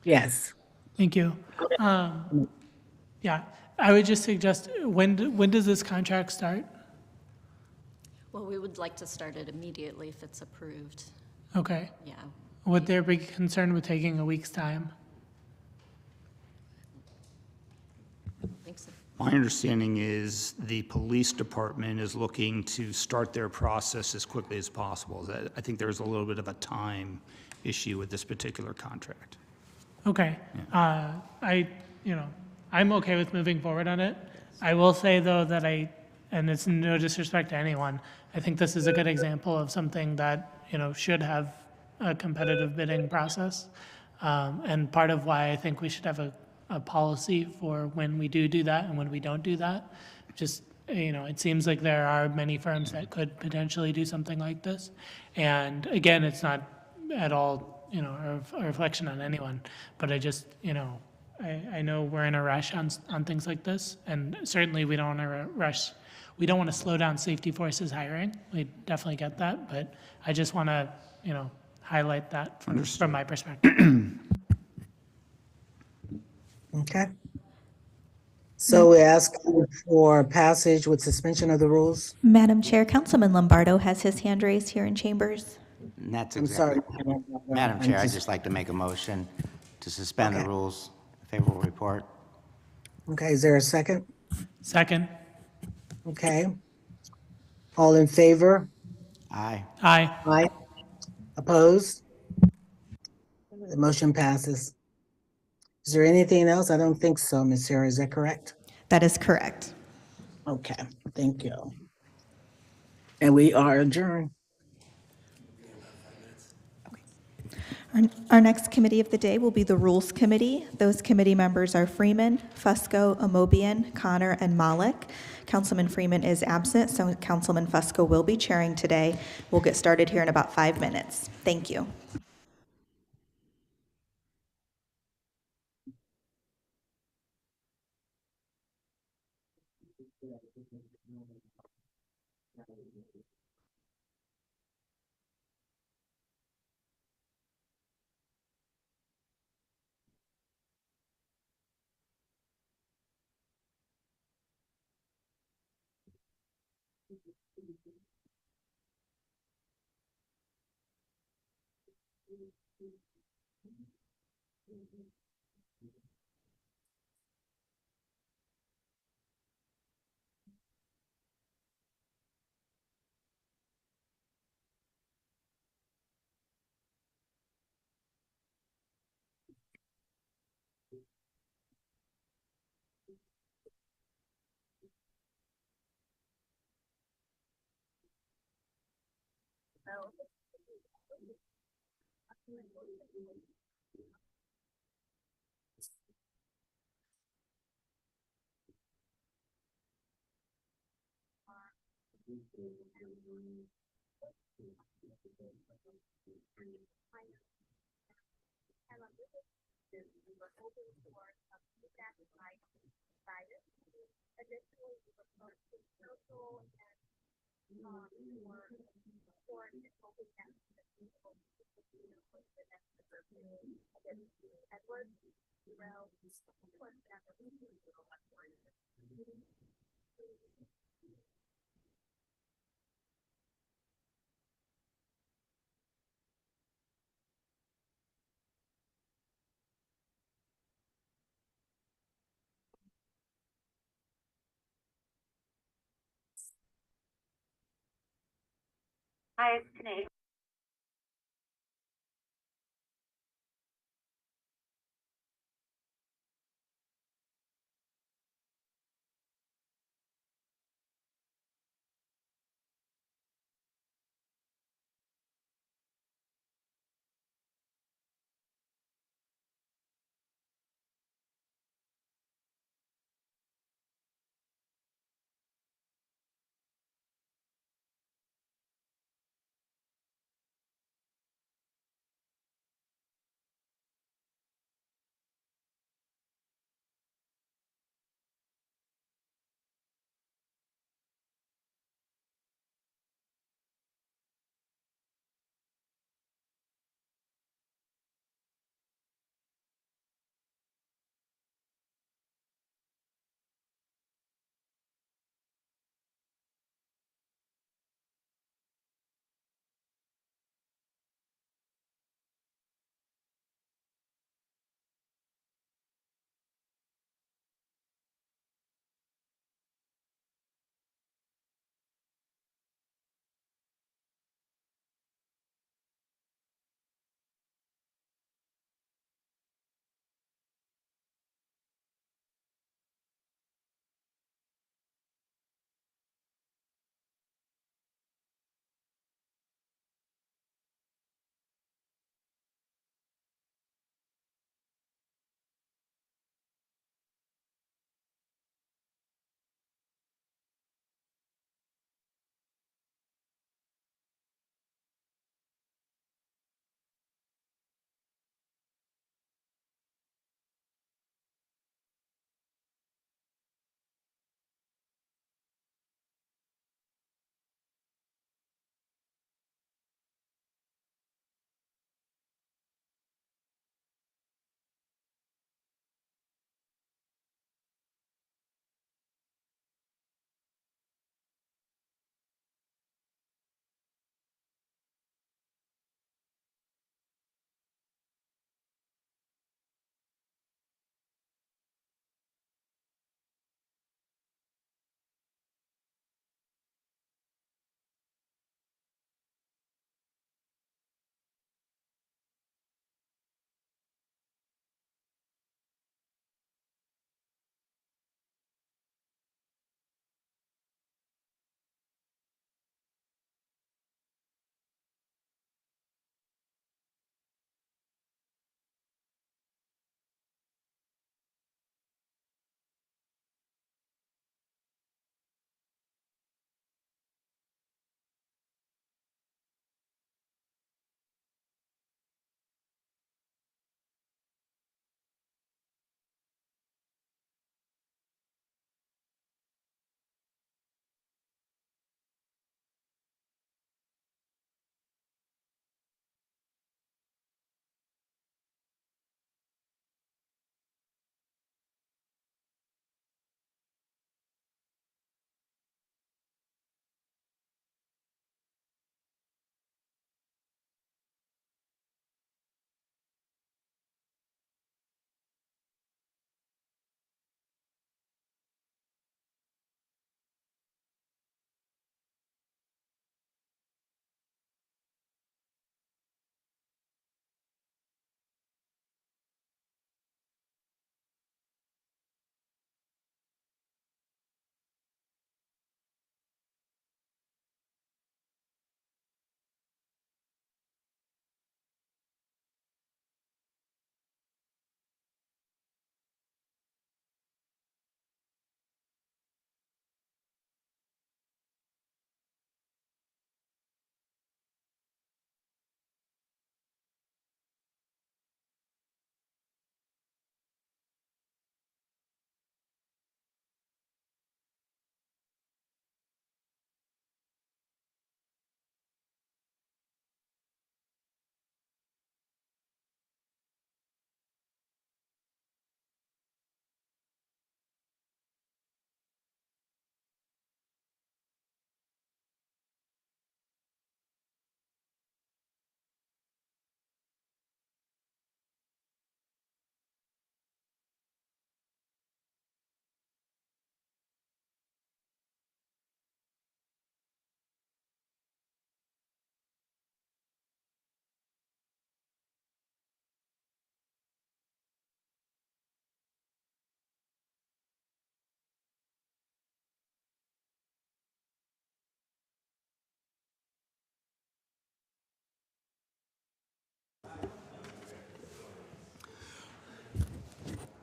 Yes. Thank you. Yeah, I would just suggest, when does this contract start? Well, we would like to start it immediately if it's approved. Okay. Yeah. Would there be concern with taking a week's time? I think so. My understanding is the police department is looking to start their process as quickly as possible. I think there's a little bit of a time issue with this particular contract. Okay. I'm okay with moving forward on it. I will say, though, that and it's no disrespect to anyone, I think this is a good example of something that, should have a competitive bidding process. And part of why I think we should have a policy for when we do that and when we don't do that. Just, it seems like there are many firms that could potentially do something like this. And again, it's not at all, a reflection on anyone, but I just, I know we're in a rush on things like this, and certainly we don't want to rush. We don't want to slow down safety forces hiring. We definitely get that, but I just want to, highlight that from my perspective. Okay. So we ask for passage with suspension of the rules. Madam Chair, Councilman Lombardo has his hand raised here in chambers. And that's I'm exactly. sorry. Madam Chair, I'd just like to make a motion to suspend the Okay. rules. Favorable report. Okay, is there a second? Second. Okay. All in favor? Aye. Aye. Aye. Opposed? The motion passes. Is there anything else? I don't think so, Ms. Sarah, is that correct? That is correct. Okay, thank you. And we are adjourned. Our next committee of the day will be the Rules Committee. Those committee members are Freeman, Fusco, Amobian, Connor, and Malik. Councilman Freeman is absent, so Councilman Fusco will be chairing today. We'll get started here in about 5 minutes. Thank you. Hi, it's Tanay.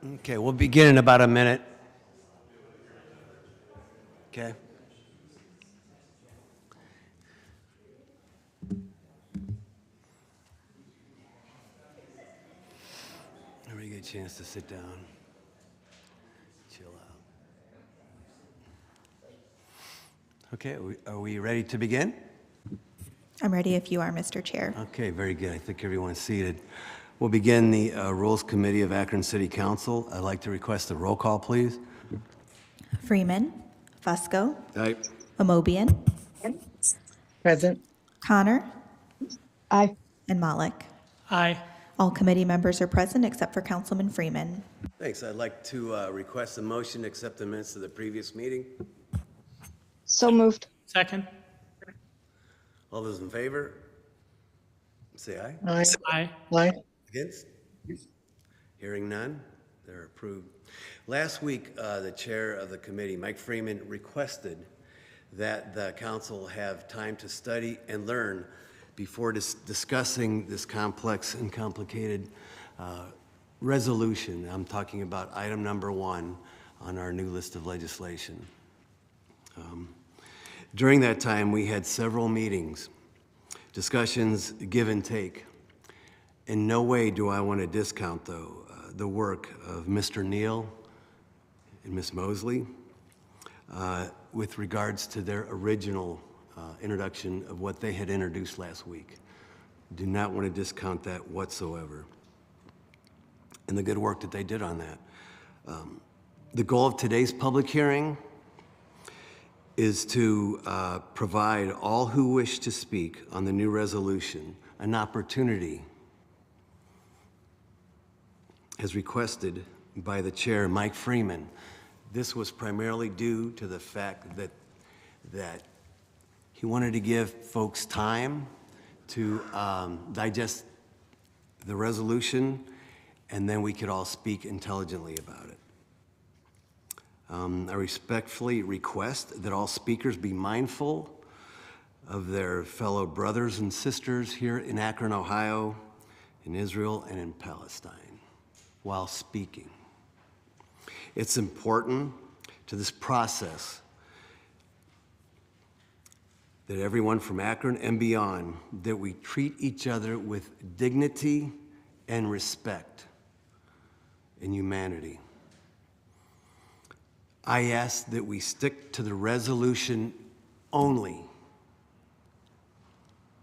Okay, we'll begin in about a minute. Okay. Everybody get a chance to sit down, chill out. Okay, are we ready to begin? I'm ready if you are, Mr. Chair. Okay, very good. I think everyone's seated. We'll begin the Rules Committee of Akron City Council. I'd like to request a roll call, please. Freeman. Fusco. Aye. Amobian. Present. Connor. Aye. And Malik. Aye. All committee members are present except for Councilman Freeman. Thanks. I'd like to request a motion to accept the minutes of the previous meeting. So moved. Second. All those in favor, say aye. Aye. Aye. Aye. Against? Hearing none, they're approved. Last week, the chair of the committee, Mike Freeman, requested that the council have time to study and learn before discussing this complex and complicated resolution. I'm talking about item number 1 on our new list of legislation. During that time, we had several meetings, discussions, give and take. In no way do I want to discount, though, the work of Mr. Neal and Ms. Mosley with regards to their original introduction of what they had introduced last week. Do not want to discount that whatsoever. And the good work that they did on that. The goal of today's public hearing is to provide all who wish to speak on the new resolution an opportunity, as requested by the chair, Mike Freeman. This was primarily due to the fact that he wanted to give folks time to digest the resolution, and then we could all speak intelligently about it. I respectfully request that all speakers be mindful of their fellow brothers and sisters here in Akron, Ohio, in Israel, and in Palestine while speaking. It's important to this process that everyone from Akron and beyond, that we treat each other with dignity and respect and humanity. I ask that we stick to the resolution only.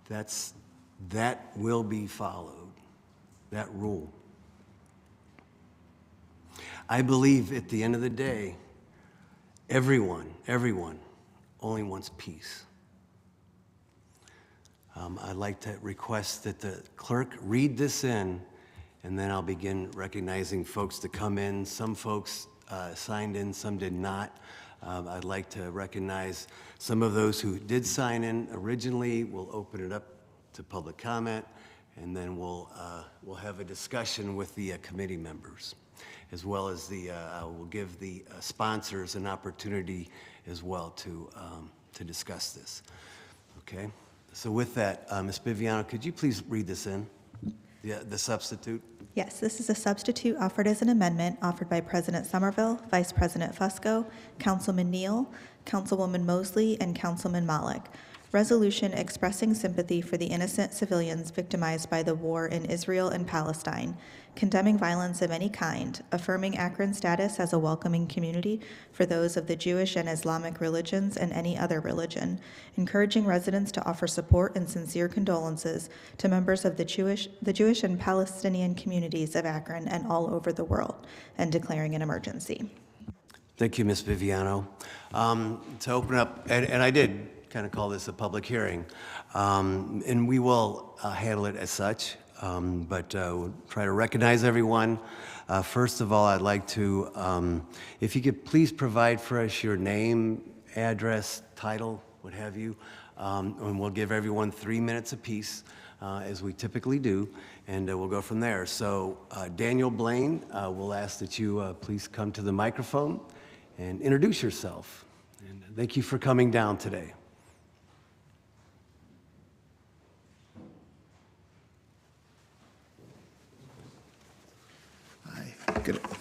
That will be followed, that rule. I believe at the end of the day, everyone only wants peace. I'd like to request that the clerk read this in, and then I'll begin recognizing folks to come in. Some folks signed in, some did not. I'd like to recognize some of those who did sign in originally. We'll open it up to public comment, and then we'll have a discussion with the committee members, as well as we'll give the sponsors an opportunity as well to discuss this. Okay? So with that, Ms. Biviano, could you please read this in, the substitute? Yes, this is a substitute offered as an amendment offered by President Somerville, Vice President Fusco, Councilman Neal, Councilwoman Mosley, and Councilman Malik. Resolution expressing sympathy for the innocent civilians victimized by the war in Israel and Palestine, condemning violence of any kind, affirming Akron's status as a welcoming community for those of the Jewish and Islamic religions and any other religion, encouraging residents to offer support and sincere condolences to members of the Jewish and Palestinian communities of Akron and all over the world, and declaring an emergency. Thank you, Ms. Biviano. To open up, and I did kind of call this a public hearing, and we will handle it as such, but we'll try to recognize everyone. First of all, I'd like to, if you could please provide for us your name, address, title, what have you, and we'll give everyone 3 minutes apiece, as we typically do, and we'll go from there. So Daniel Blaine, we'll ask that you please come to the microphone and introduce yourself. And thank you for coming down today.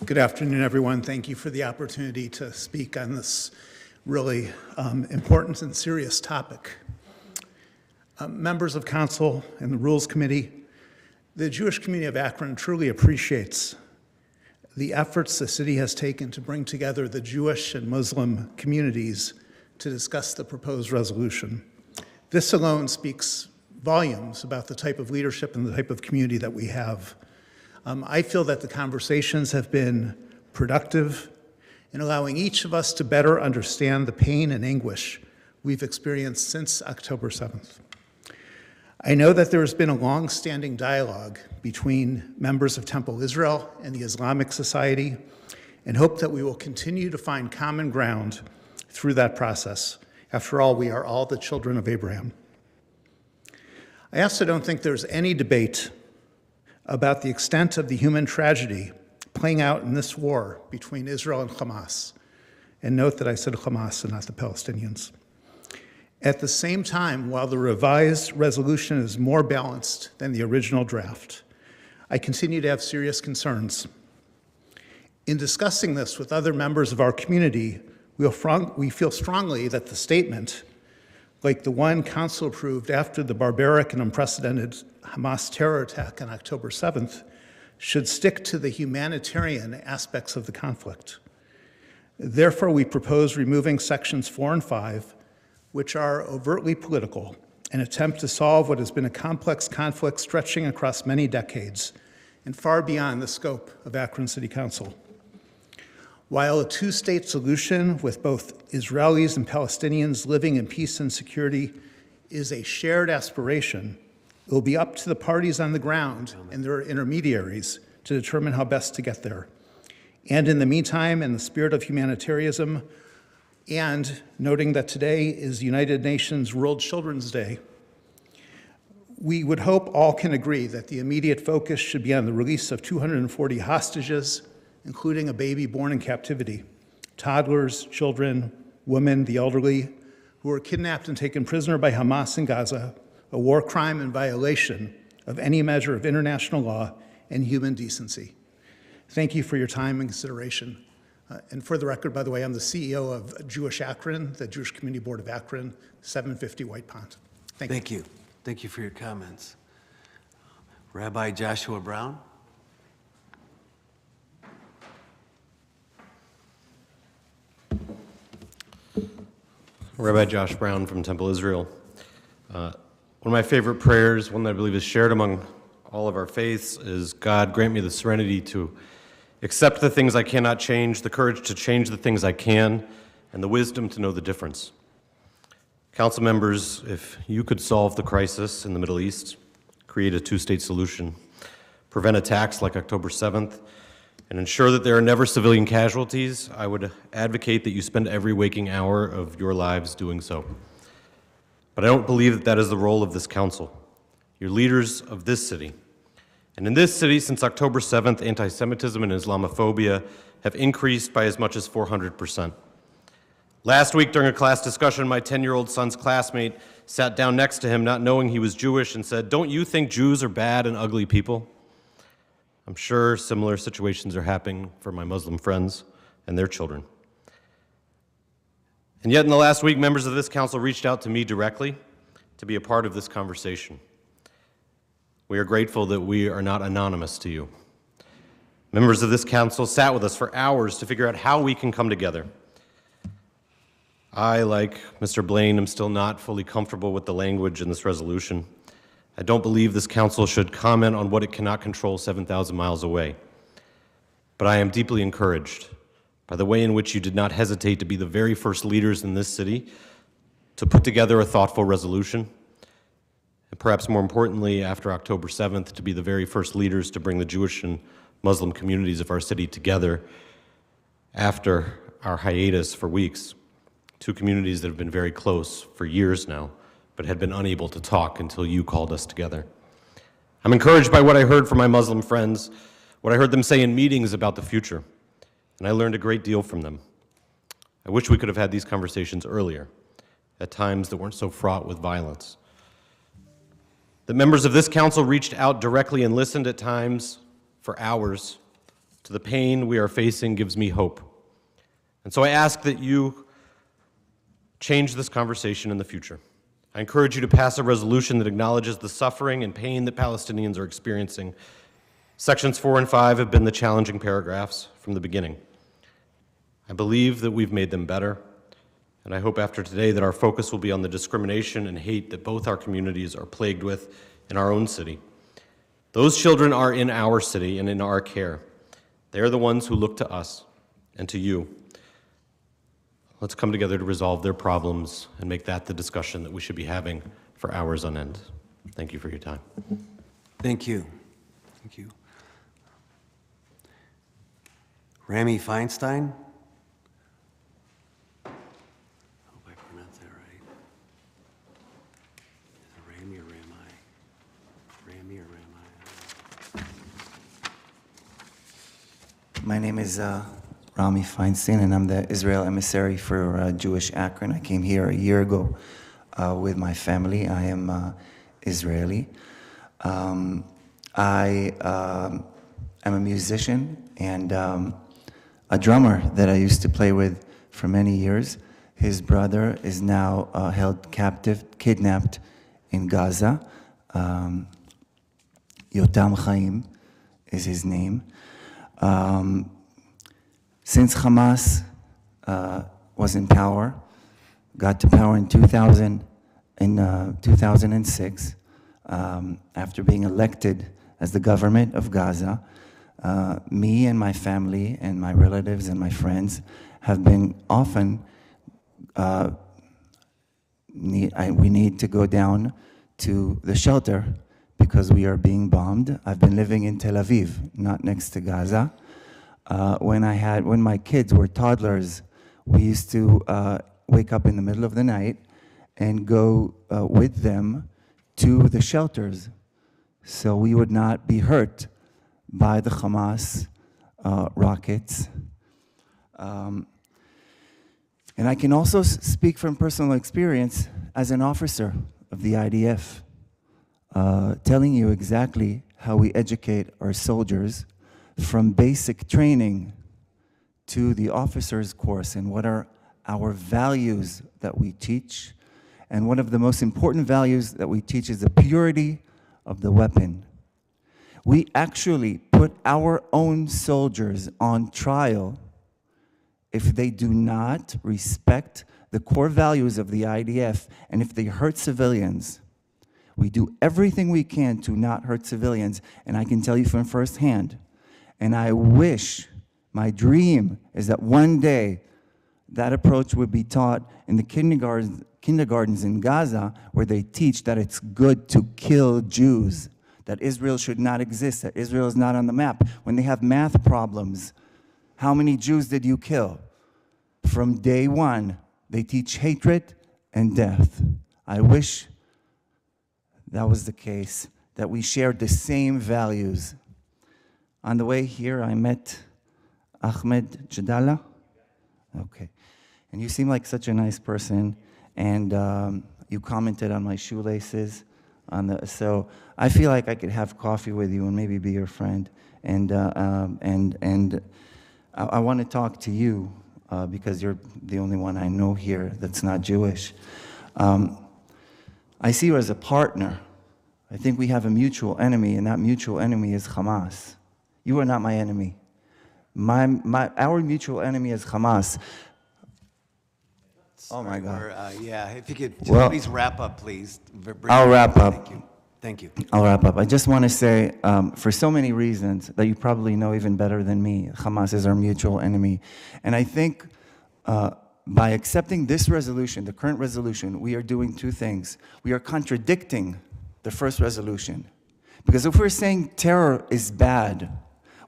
Good afternoon, everyone. Thank you for the opportunity to speak on this really important and serious topic. Members of council and the Rules Committee, the Jewish community of Akron truly appreciates the efforts the city has taken to bring together the Jewish and Muslim communities to discuss the proposed resolution. This alone speaks volumes about the type of leadership and the type of community that we have. I feel that the conversations have been productive in allowing each of us to better understand the pain and anguish we've experienced since October 7th. I know that there has been a long-standing dialogue between members of Temple Israel and the Islamic Society, and hope that we will continue to find common ground through that process. After all, we are all the children of Abraham. I also don't think there's any debate about the extent of the human tragedy playing out in this war between Israel and Hamas. And note that I said Hamas and not the Palestinians. At the same time, while the revised resolution is more balanced than the original draft, I continue to have serious concerns. In discussing this with other members of our community, we feel strongly that the statement, like the one council approved after the barbaric and unprecedented Hamas terror attack on October 7th, should stick to the humanitarian aspects of the conflict. Therefore, we propose removing sections 4 and 5, which are overtly political, and attempt to solve what has been a complex conflict stretching across many decades and far beyond the scope of Akron City Council. While a two-state solution with both Israelis and Palestinians living in peace and security is a shared aspiration, it will be up to the parties on the ground and their intermediaries to determine how best to get there. And in the meantime, in the spirit of humanitarianism, and noting that today is United Nations World Children's Day, we would hope all can agree that the immediate focus should be on the release of 240 hostages, including a baby born in captivity, toddlers, children, women, the elderly, who were kidnapped and taken prisoner by Hamas in Gaza, a war crime in violation of any measure of international law and human decency. Thank you for your time and consideration. And for the record, by the way, I'm the CEO of Jewish Akron, the Jewish Community Board of Akron, 750 White Pond. Thank you. Thank you for your comments. Rabbi Joshua Brown. Rabbi Josh Brown from Temple Israel. One of my favorite prayers, one that I believe is shared among all of our faiths, is God grant me the serenity to accept the things I cannot change, the courage to change the things I can, and the wisdom to know the difference. Council members, if you could solve the crisis in the Middle East, create a two-state solution, prevent attacks like October 7th, and ensure that there are never civilian casualties, I would advocate that you spend every waking hour of your lives doing so. But I don't believe that that is the role of this council. You're leaders of this city. And in this city, since October 7th, anti-Semitism and Islamophobia have increased by as much as 400%. Last week, during a class discussion, my 10-year-old son's classmate sat down next to him, not knowing he was Jewish, and said, "Don't you think Jews are bad and ugly people?" I'm sure similar situations are happening for my Muslim friends and their children. And yet in the last week, members of this council reached out to me directly to be a part of this conversation. We are grateful that we are not anonymous to you. Members of this council sat with us for hours to figure out how we can come together. I, like Mr. Blaine, am still not fully comfortable with the language in this resolution. I don't believe this council should comment on what it cannot control 7,000 miles away. But I am deeply encouraged by the way in which you did not hesitate to be the very first leaders in this city to put together a thoughtful resolution, and perhaps more importantly, after October 7th, to be the very first leaders to bring the Jewish and Muslim communities of our city together after our hiatus for weeks. Two communities that have been very close for years now, but had been unable to talk until you called us together. I'm encouraged by what I heard from my Muslim friends, what I heard them say in meetings about the future, and I learned a great deal from them. I wish we could have had these conversations earlier, at times that weren't so fraught with violence. The members of this council reached out directly and listened at times for hours to the pain we are facing gives me hope. And so I ask that you change this conversation in the future. I encourage you to pass a resolution that acknowledges the suffering and pain that Palestinians are experiencing. Sections 4 and 5 have been the challenging paragraphs from the beginning. I believe that we've made them better, and I hope after today that our focus will be on the discrimination and hate that both our communities are plagued with in our own city. Those children are in our city and in our care. They are the ones who look to us and to you. Let's come together to resolve their problems and make that the discussion that we should be having for hours on end. Thank you for your time. Thank you. Thank you. Rami Feinstein? I hope I pronounced that right. Is it Rami or Rami? Rami or Rami? My name is Rami Feinstein, and I'm the Israel emissary for Jewish Akron. I came here a year ago with my family. I am Israeli. I am a musician and a drummer that I used to play with for many years. His brother is now held captive, kidnapped in Gaza. Yotam Chaim is his name. Since Hamas was in power, got to power in 2006, after being elected as the government of Gaza, me and my family and my relatives and my friends have been often, we need to go down to the shelter because we are being bombed. I've been living in Tel Aviv, not next to Gaza. When my kids were toddlers, we used to wake up in the middle of the night and go with them to the shelters so we would not be hurt by the Hamas rockets. And I can also speak from personal experience as an officer of the IDF, telling you exactly how we educate our soldiers from basic training to the officer's course and what are our values that we teach. And one of the most important values that we teach is the purity of the weapon. We actually put our own soldiers on trial if they do not respect the core values of the IDF and if they hurt civilians. We do everything we can to not hurt civilians, and I can tell you from firsthand, and I wish, my dream is that one day that approach would be taught in the kindergartens in Gaza, where they teach that it's good to kill Jews, that Israel should not exist, that Israel is not on the map. When they have math problems, how many Jews did you kill? From day one, they teach hatred and death. I wish that was the case, that we shared the same values. On the way here, I met Ahmed Jadala. Okay. And you seem like such a nice person, and you commented on my shoelaces. So I feel like I could have coffee with you and maybe be your friend. And I want to talk to you because you're the only one I know here that's not Jewish. I see you as a partner. I think we have a mutual enemy, and that mutual enemy is Hamas. You are not my enemy. Our mutual enemy is Hamas. Oh my God. Yeah, if you could please wrap up, please. I'll wrap up. Thank you. Thank you. I'll wrap up. I just want to say, for so many reasons that you probably know even better than me, Hamas is our mutual enemy. And I think by accepting this resolution, the current resolution, we are doing two things. We are contradicting the first resolution. Because if we're saying terror is bad,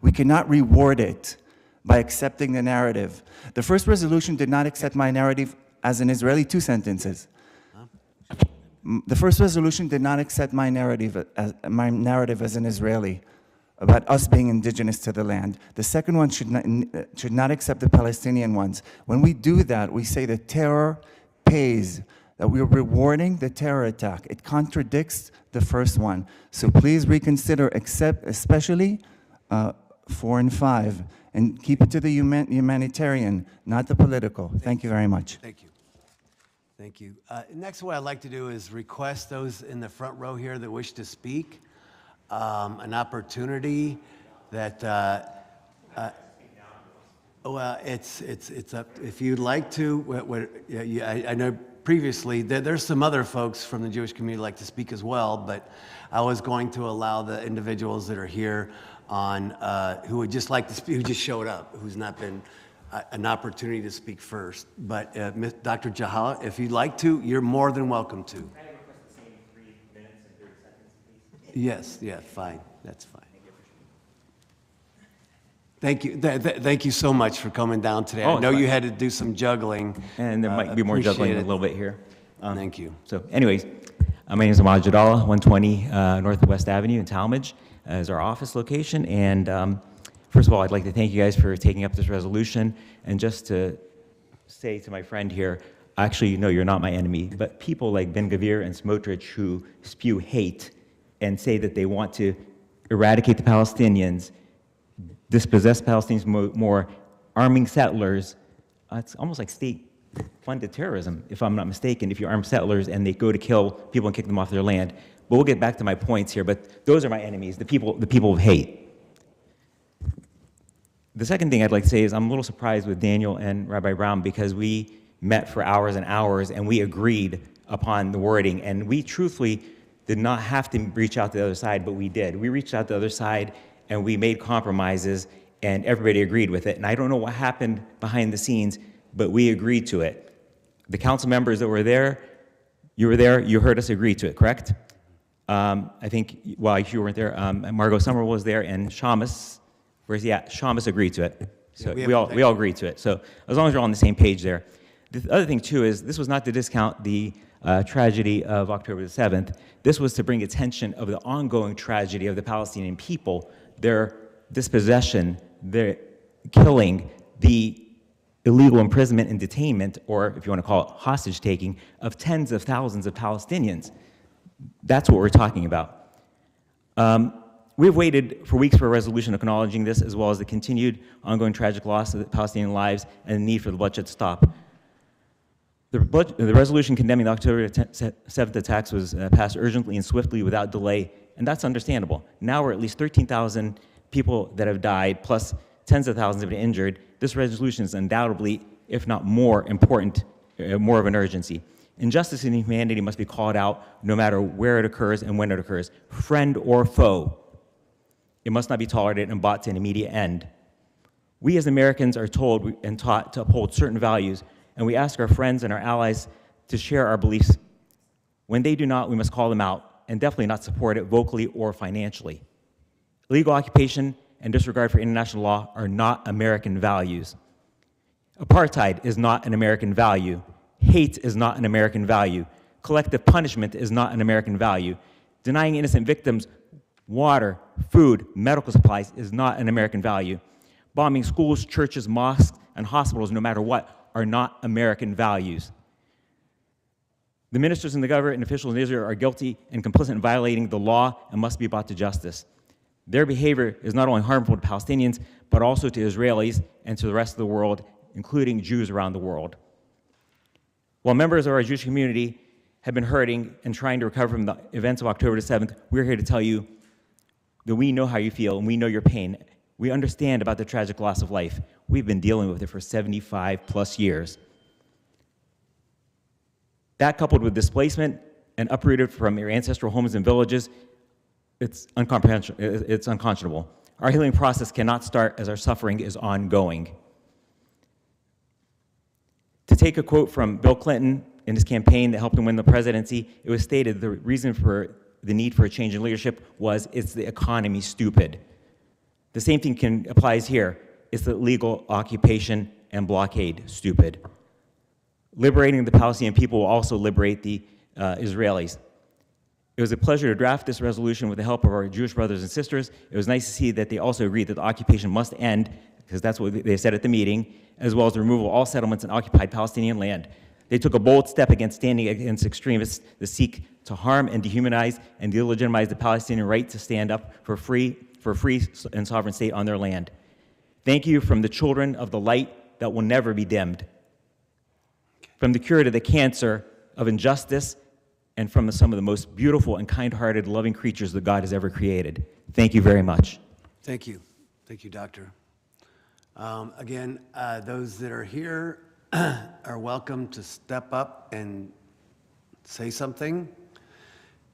we cannot reward it by accepting the narrative. The first resolution did not accept my narrative as an Israeli, 2 sentences. The first resolution did not accept my narrative as an Israeli about us being indigenous to the land. The second one should not accept the Palestinian ones. When we do that, we say that terror pays, that we're rewarding the terror attack. It contradicts the first one. So please reconsider, especially 4 and 5, and keep it to the humanitarian, not the political. Thank you very much. Thank you. Thank you. Next, what I'd like to do is request those in the front row here that wish to speak an opportunity that, well, it's up, if you'd like to, I know previously there's some other folks from the Jewish community like to speak as well, but I was going to allow the individuals that are here on, who would just like to speak, who just showed up, who's not been an opportunity to speak first. But Dr. Jahala, if you'd like to, you're more than welcome to. Can I request the same 3 minutes and 30 seconds, please? Yes, yeah, fine, that's fine. Thank you. Thank you so much for coming down today. I know you had to do some juggling. And there might be more juggling a little bit here. Thank you. So anyways, my name is Ahmad Jadala, 120 Northwest Avenue in Talmadge is our office location. And first of all, I'd like to thank you guys for taking up this resolution. And just to say to my friend here, actually, no, you're not my enemy, but people like Ben-Gvir and Smotrich who spew hate and say that they want to eradicate the Palestinians, dispossess Palestinians more, arming settlers. It's almost like state-funded terrorism, if I'm not mistaken, if you arm settlers and they go to kill people and kick them off their land. But we'll get back to my points here, but those are my enemies, the people of hate. The second thing I'd like to say is I'm a little surprised with Daniel and Rabbi Brown because we met for hours and hours and we agreed upon the wording, and we truthfully did not have to reach out to the other side, but we did. We reached out to the other side and we made compromises, and everybody agreed with it. And I don't know what happened behind the scenes, but we agreed to it. The council members that were there, you heard us agree to it, correct? I think, well, you weren't there, Margot Summer was there, and Shamus, Shamus agreed to it. So we all agreed to it. So as long as we're all on the same page there. The other thing too is, this was not to discount the tragedy of October the 7th. This was to bring attention of the ongoing tragedy of the Palestinian people, their dispossession, their killing, the illegal imprisonment and detainment, or if you want to call it hostage taking, of tens of thousands of Palestinians. That's what we're talking about. We've waited for weeks for a resolution acknowledging this, as well as the continued ongoing tragic loss of the Palestinian lives and the need for the bloodshed to stop. The resolution condemning the October 7th attacks was passed urgently and swiftly without delay, and that's understandable. Now we're at least 13,000 people that have died, plus tens of thousands have been injured. This resolution is undoubtedly, if not more important, more of an urgency. Injustice and inhumanity must be called out no matter where it occurs and when it occurs, friend or foe. It must not be tolerated and brought to an immediate end. We as Americans are told and taught to uphold certain values, and we ask our friends and our allies to share our beliefs. When they do not, we must call them out and definitely not support it vocally or financially. Illegal occupation and disregard for international law are not American values. Apartheid is not an American value. Hate is not an American value. Collective punishment is not an American value. Denying innocent victims water, food, medical supplies is not an American value. Bombing schools, churches, mosques, and hospitals, no matter what, are not American values. The ministers in the government and officials in Israel are guilty and complicit in violating the law and must be brought to justice. Their behavior is not only harmful to Palestinians, but also to Israelis and to the rest of the world, including Jews around the world. While members of our Jewish community have been hurting and trying to recover from the events of October the 7th, we're here to tell you that we know how you feel and we know your pain. We understand about the tragic loss of life. We've been dealing with it for 75 plus years. That, coupled with displacement and uprooted from your ancestral homes and villages, it's unconscionable. Our healing process cannot start as our suffering is ongoing. To take a quote from Bill Clinton in his campaign that helped him win the presidency, it was stated the reason for the need for a change in leadership was, it's the economy, stupid. The same thing applies here. It's the illegal occupation and blockade, stupid. Liberating the Palestinian people will also liberate the Israelis. It was a pleasure to draft this resolution with the help of our Jewish brothers and sisters. It was nice to see that they also agreed that the occupation must end, because that's what they said at the meeting, as well as the removal of all settlements in occupied Palestinian land. They took a bold step against standing against extremists that seek to harm and dehumanize and delegitimize the Palestinian right to stand up for free for a free and sovereign state on their land. Thank you from the children of the light that will never be dimmed, from the cure to the cancer of injustice, and from some of the most beautiful and kind-hearted, loving creatures that God has ever created. Thank you very much. Thank you. Thank you, Doctor. Again, those that are here are welcome to step up and say something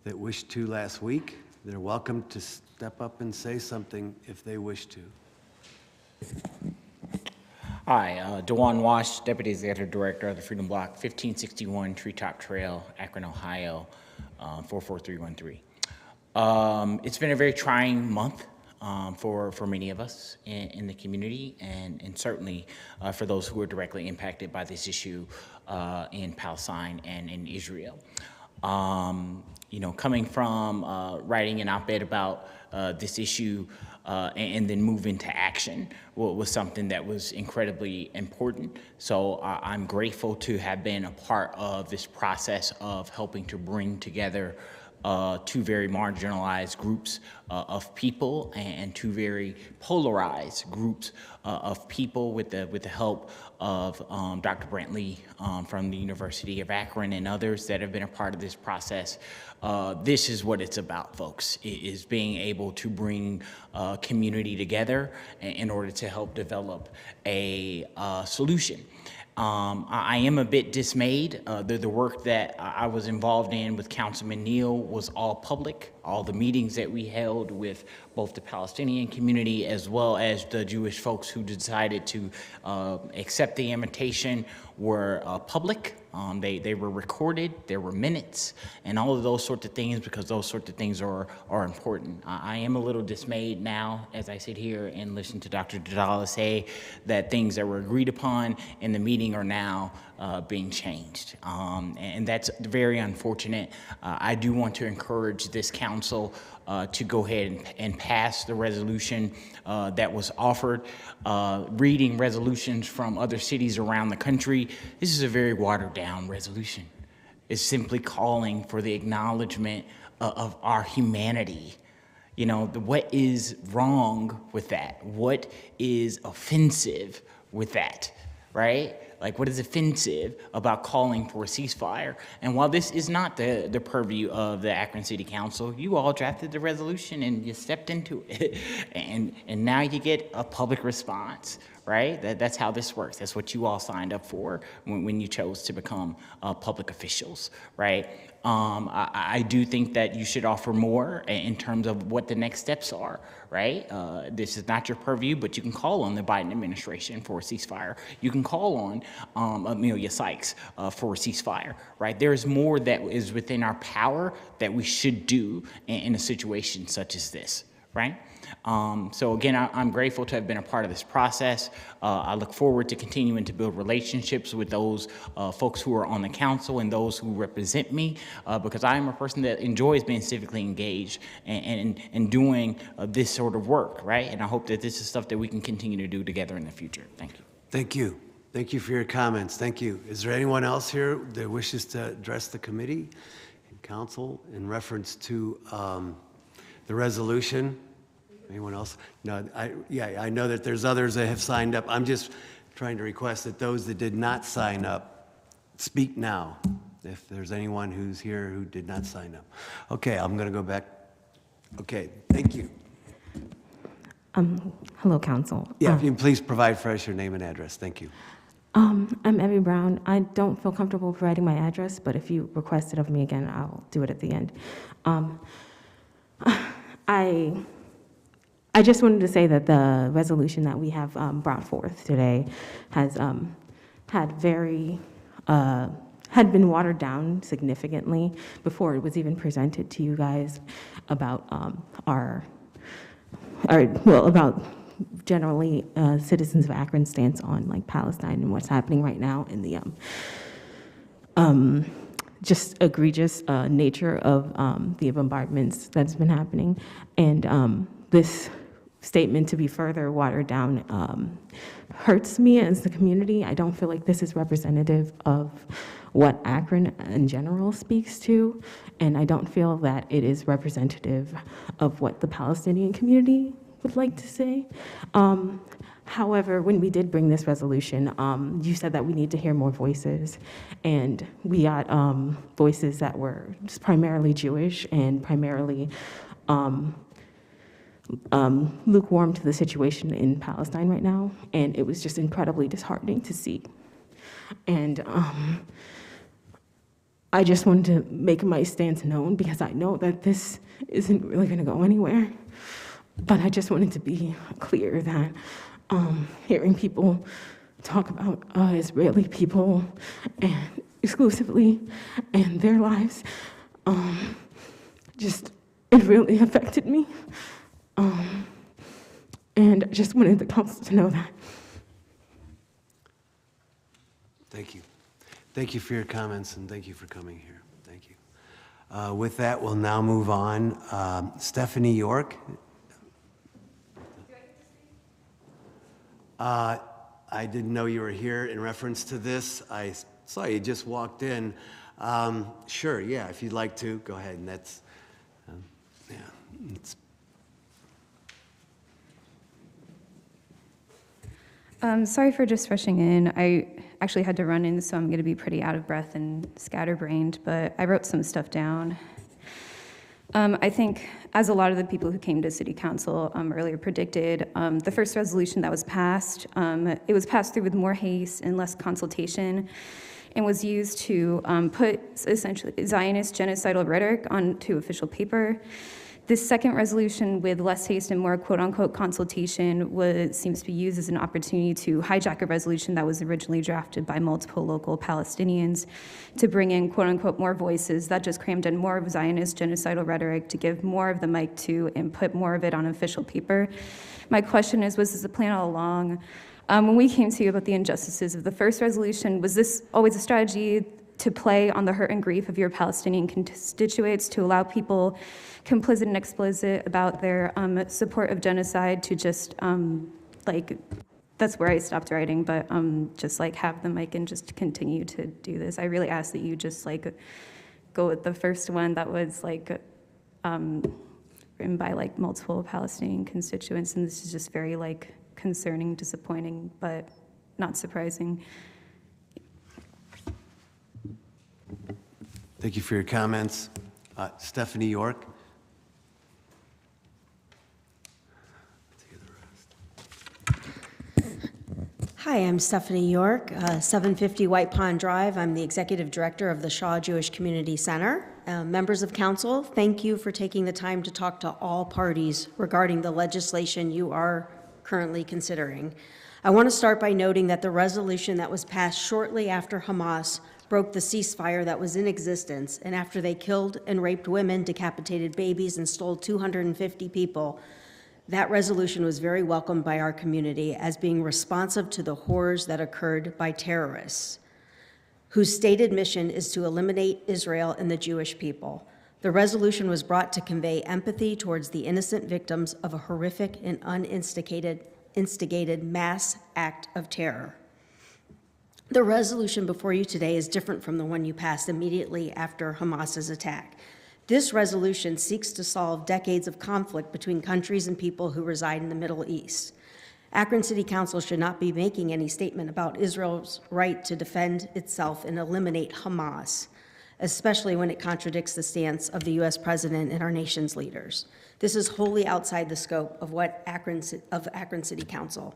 that wished to last week. They're welcome to step up and say something if they wish to. Hi, DeJuan Wash, Deputy Executive Director of the Freedom Block, 1561 Treetop Trail, Akron, Ohio, 44313. It's been a very trying month for many of us in the community, and certainly for those who are directly impacted by this issue in Palestine and in Israel. You know, coming from writing an op-ed about this issue and then move into action was something that was incredibly important. So I'm grateful to have been a part of this process of helping to bring together two very marginalized groups of people and two very polarized groups of people with the help of Dr. Brantley from the University of Akron and others that have been a part of this process. This is what it's about, folks, is being able to bring community together in order to help develop a solution. I am a bit dismayed. The work that I was involved in with Councilman Neal was all public. All the meetings that we held with both the Palestinian community as well as the Jewish folks who decided to accept the invitation were public. They were recorded, there were minutes, and all of those sorts of things, because those sorts of things are important. I am a little dismayed now as I sit here and listen to Dr. Jadala say that things that were agreed upon in the meeting are now being changed. And that's very unfortunate. I do want to encourage this council to go ahead and pass the resolution that was offered. Reading resolutions from other cities around the country, this is a very watered down resolution. It's simply calling for the acknowledgement of our humanity. You know, what is wrong with that? What is offensive with that, right? Like, what is offensive about calling for a ceasefire? And while this is not the purview of the Akron City Council, you all drafted the resolution and you stepped into it. and now you get a public response, right? That's how this works. That's what you all signed up for when you chose to become public officials, right? I do think that you should offer more in terms of what the next steps are, right? This is not your purview, but you can call on the Biden administration for a ceasefire. You can call on Amelia Sykes for a ceasefire, right? There's more that is within our power that we should do in a situation such as this, right? So again, I'm grateful to have been a part of this process. I look forward to continuing to build relationships with those folks who are on the council and those who represent me, because I am a person that enjoys being civically engaged and doing this sort of work, right? And I hope that this is stuff that we can continue to do together in the future. Thank you. Thank you. Thank you for your comments. Thank you. Is there anyone else here that wishes to address the committee and council in reference to the resolution? Anyone else? No, I know that there's others that have signed up. I'm just trying to request that those that did not sign up speak now, if there's anyone who's here who did not sign up. Okay, I'm going to go back. Okay, thank you. Hello, council. Yeah, if you can please provide for us your name and address. Thank you. I'm Evie Brown. I don't feel comfortable providing my address, but if you request it of me again, I'll do it at the end. I just wanted to say that the resolution that we have brought forth today has had been watered down significantly before it was even presented to you guys about about generally citizens of Akron's stance on like Palestine and what's happening right now in the just egregious nature of the bombardments that's been happening, and this statement to be further watered down hurts me as the community. I don't feel like this is representative of what Akron in general speaks to, and I don't feel that it is representative of what the Palestinian community would like to say. However, when we did bring this resolution, you said that we need to hear more voices, and we got voices that were just primarily Jewish and primarily lukewarm to the situation in Palestine right now, and it was just incredibly disheartening to see. And I just wanted to make my stance known because I know that this isn't really going to go anywhere, but I just wanted to be clear that hearing people talk about Israeli people and exclusively and their lives, it really affected me. And I just wanted the council to know that. Thank you. Thank you for your comments, and thank you for coming here. Thank you. With that, we'll now move on. Stephanie York. I didn't know you were here in reference to this. I saw you just walked in. Sure, yeah, if you'd like to, go ahead. And that's, yeah, it's. Sorry for just rushing in. I actually had to run in, so I'm going to be pretty out of breath and scatterbrained, but I wrote some stuff down. I think, as a lot of the people who came to City Council earlier predicted, the first resolution that was passed, it was passed through with more haste and less consultation, and was used to put essentially Zionist genocidal rhetoric onto official paper. This second resolution, with less haste and more quote-unquote consultation, seems to be used as an opportunity to hijack a resolution that was originally drafted by multiple local Palestinians to bring in quote-unquote more voices that just crammed in more of Zionist genocidal rhetoric to give more of the mic to and put more of it on official paper. My question is, was this a plan all along? When we came to you about the injustices of the first resolution, was this always a strategy to play on the hurt and grief of your Palestinian constituents, to allow people complicit and explicit about their support of genocide to just that's where I stopped writing, but just have the mic and just continue to do this? I really ask that you just go with the first one that was written by multiple Palestinian constituents, and this is just very concerning, disappointing, but not surprising. Thank you for your comments. Stephanie York. Hi, I'm Stephanie York, 750 White Pond Drive. I'm the Executive Director of the Shaw Jewish Community Center. Members of Council, thank you for taking the time to talk to all parties regarding the legislation you are currently considering. I want to start by noting that the resolution that was passed shortly after Hamas broke the ceasefire that was in existence, and after they killed and raped women, decapitated babies, and stole 250 people, that resolution was very welcomed by our community as being responsive to the horrors that occurred by terrorists, whose stated mission is to eliminate Israel and the Jewish people. The resolution was brought to convey empathy towards the innocent victims of a horrific and instigated mass act of terror. The resolution before you today is different from the one you passed immediately after Hamas's attack. This resolution seeks to solve decades of conflict between countries and people who reside in the Middle East. Akron City Council should not be making any statement about Israel's right to defend itself and eliminate Hamas, especially when it contradicts the stance of the U.S. President and our nation's leaders. This is wholly outside the scope of Akron City Council.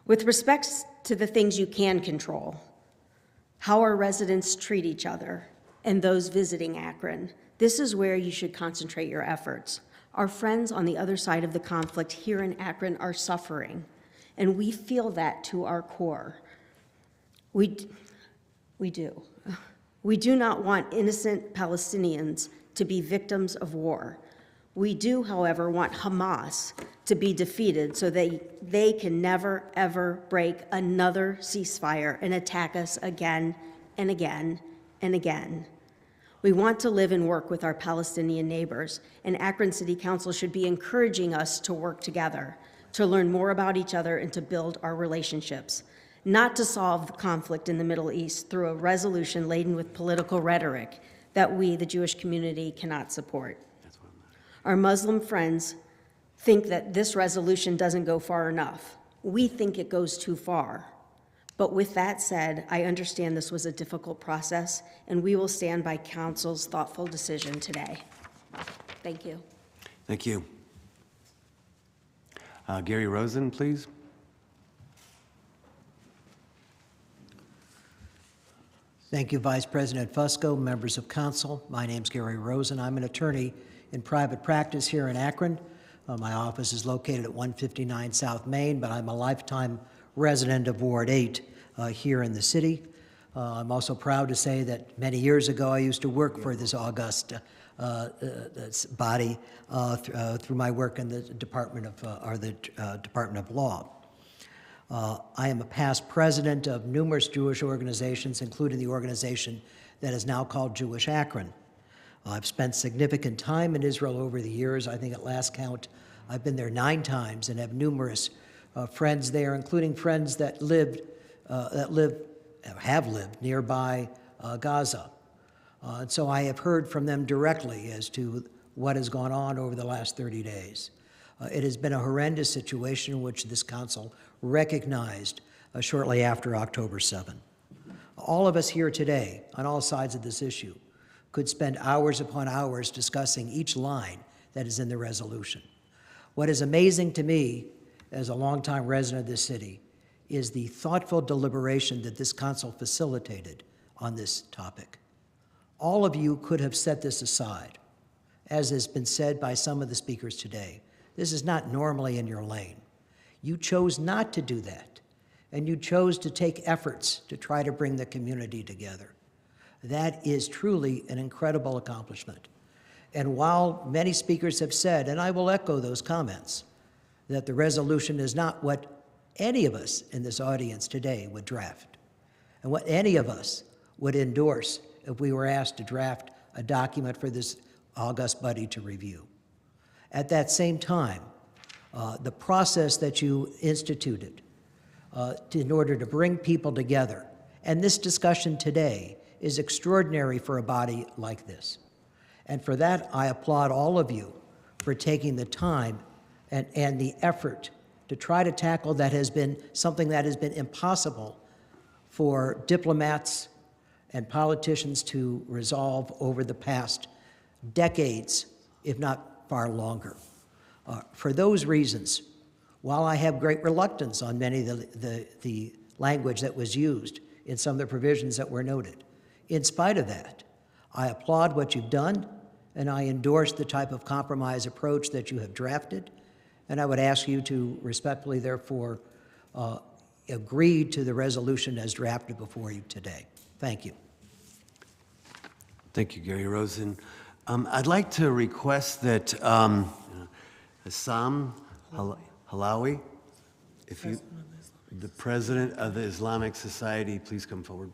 With respect to the things you can control, how our residents treat each other and those visiting Akron, this is where you should concentrate your efforts. Our friends on the other side of the conflict here in Akron are suffering, and we feel that to our core. We do. We do not want innocent Palestinians to be victims of war. We do, however, want Hamas to be defeated so they can never, ever break another ceasefire and attack us again and again and again. We want to live and work with our Palestinian neighbors, and Akron City Council should be encouraging us to work together, to learn more about each other and to build our relationships. not to solve the conflict in the Middle East through a resolution laden with political rhetoric that we, the Jewish community, cannot support. Our Muslim friends think that this resolution doesn't go far enough. We think it goes too far. But with that said, I understand this was a difficult process, and we will stand by council's thoughtful decision today. Thank you. Thank you. Gary Rosen, please. Thank you, Vice President Fusco, members of council. My name's Gary Rosen. I'm an attorney in private practice here in Akron. My office is located at 159 South Main, but I'm a lifetime resident of Ward 8 here in the city. I'm also proud to say that many years ago I used to work for this august body through my work in the Department of Law. I am a past president of numerous Jewish organizations, including the organization that is now called Jewish Akron. I've spent significant time in Israel over the years. I think at last count, I've been there 9 times and have numerous friends there, including friends that have lived nearby Gaza. And so I have heard from them directly as to what has gone on over the last 30 days. It has been a horrendous situation which this council recognized shortly after October 7. All of us here today, on all sides of this issue, could spend hours upon hours discussing each line that is in the resolution. What is amazing to me, as a longtime resident of this city, is the thoughtful deliberation that this council facilitated on this topic. All of you could have set this aside, as has been said by some of the speakers today. This is not normally in your lane. You chose not to do that, and you chose to take efforts to try to bring the community together. That is truly an incredible accomplishment. And while many speakers have said, and I will echo those comments, that the resolution is not what any of us in this audience today would draft, and what any of us would endorse if we were asked to draft a document for this august body to review. At that same time, the process that you instituted in order to bring people together, and this discussion today is extraordinary for a body like this. And for that, I applaud all of you for taking the time and the effort to try to tackle that has been something that has been impossible for diplomats and politicians to resolve over the past decades, if not far longer. For those reasons, while I have great reluctance on many of the language that was used in some of the provisions that were noted, in spite of that, I applaud what you've done, and I endorse the type of compromise approach that you have drafted, and I would ask you to respectfully, therefore, agree to the resolution as drafted before you today. Thank you. Thank you, Gary Rosen. I'd like to request that Hassan Halawi, if you, the president of the Islamic Society, please come forward.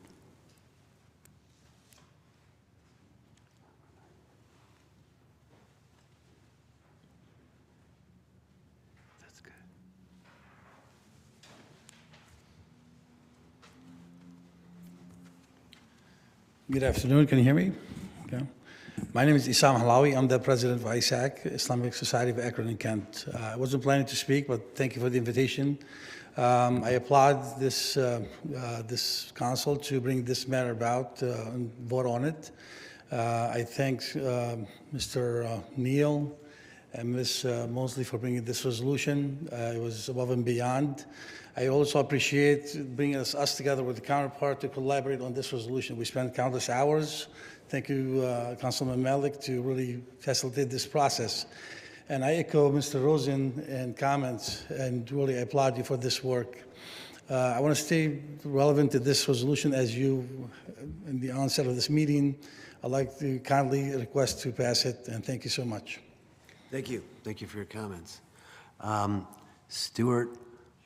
That's good. Good afternoon. Can you hear me? Okay. My name is Issam Halawi. I'm the president of ISAC, Islamic Society of Akron and Kent. I wasn't planning to speak, but thank you for the invitation. I applaud this council to bring this matter about and vote on it. I thank Mr. Neal and Ms. Mosley for bringing this resolution. It was above and beyond. I also appreciate bringing us together with the counterpart to collaborate on this resolution. We spent countless hours. Thank you, Councilman Malik, to really facilitate this process. And I echo Mr. Rosen in comments, and really applaud you for this work. I want to stay relevant to this resolution as you, in the onset of this meeting, I'd like to kindly request to pass it, and thank you so much. Thank you. Thank you for your comments. Stuart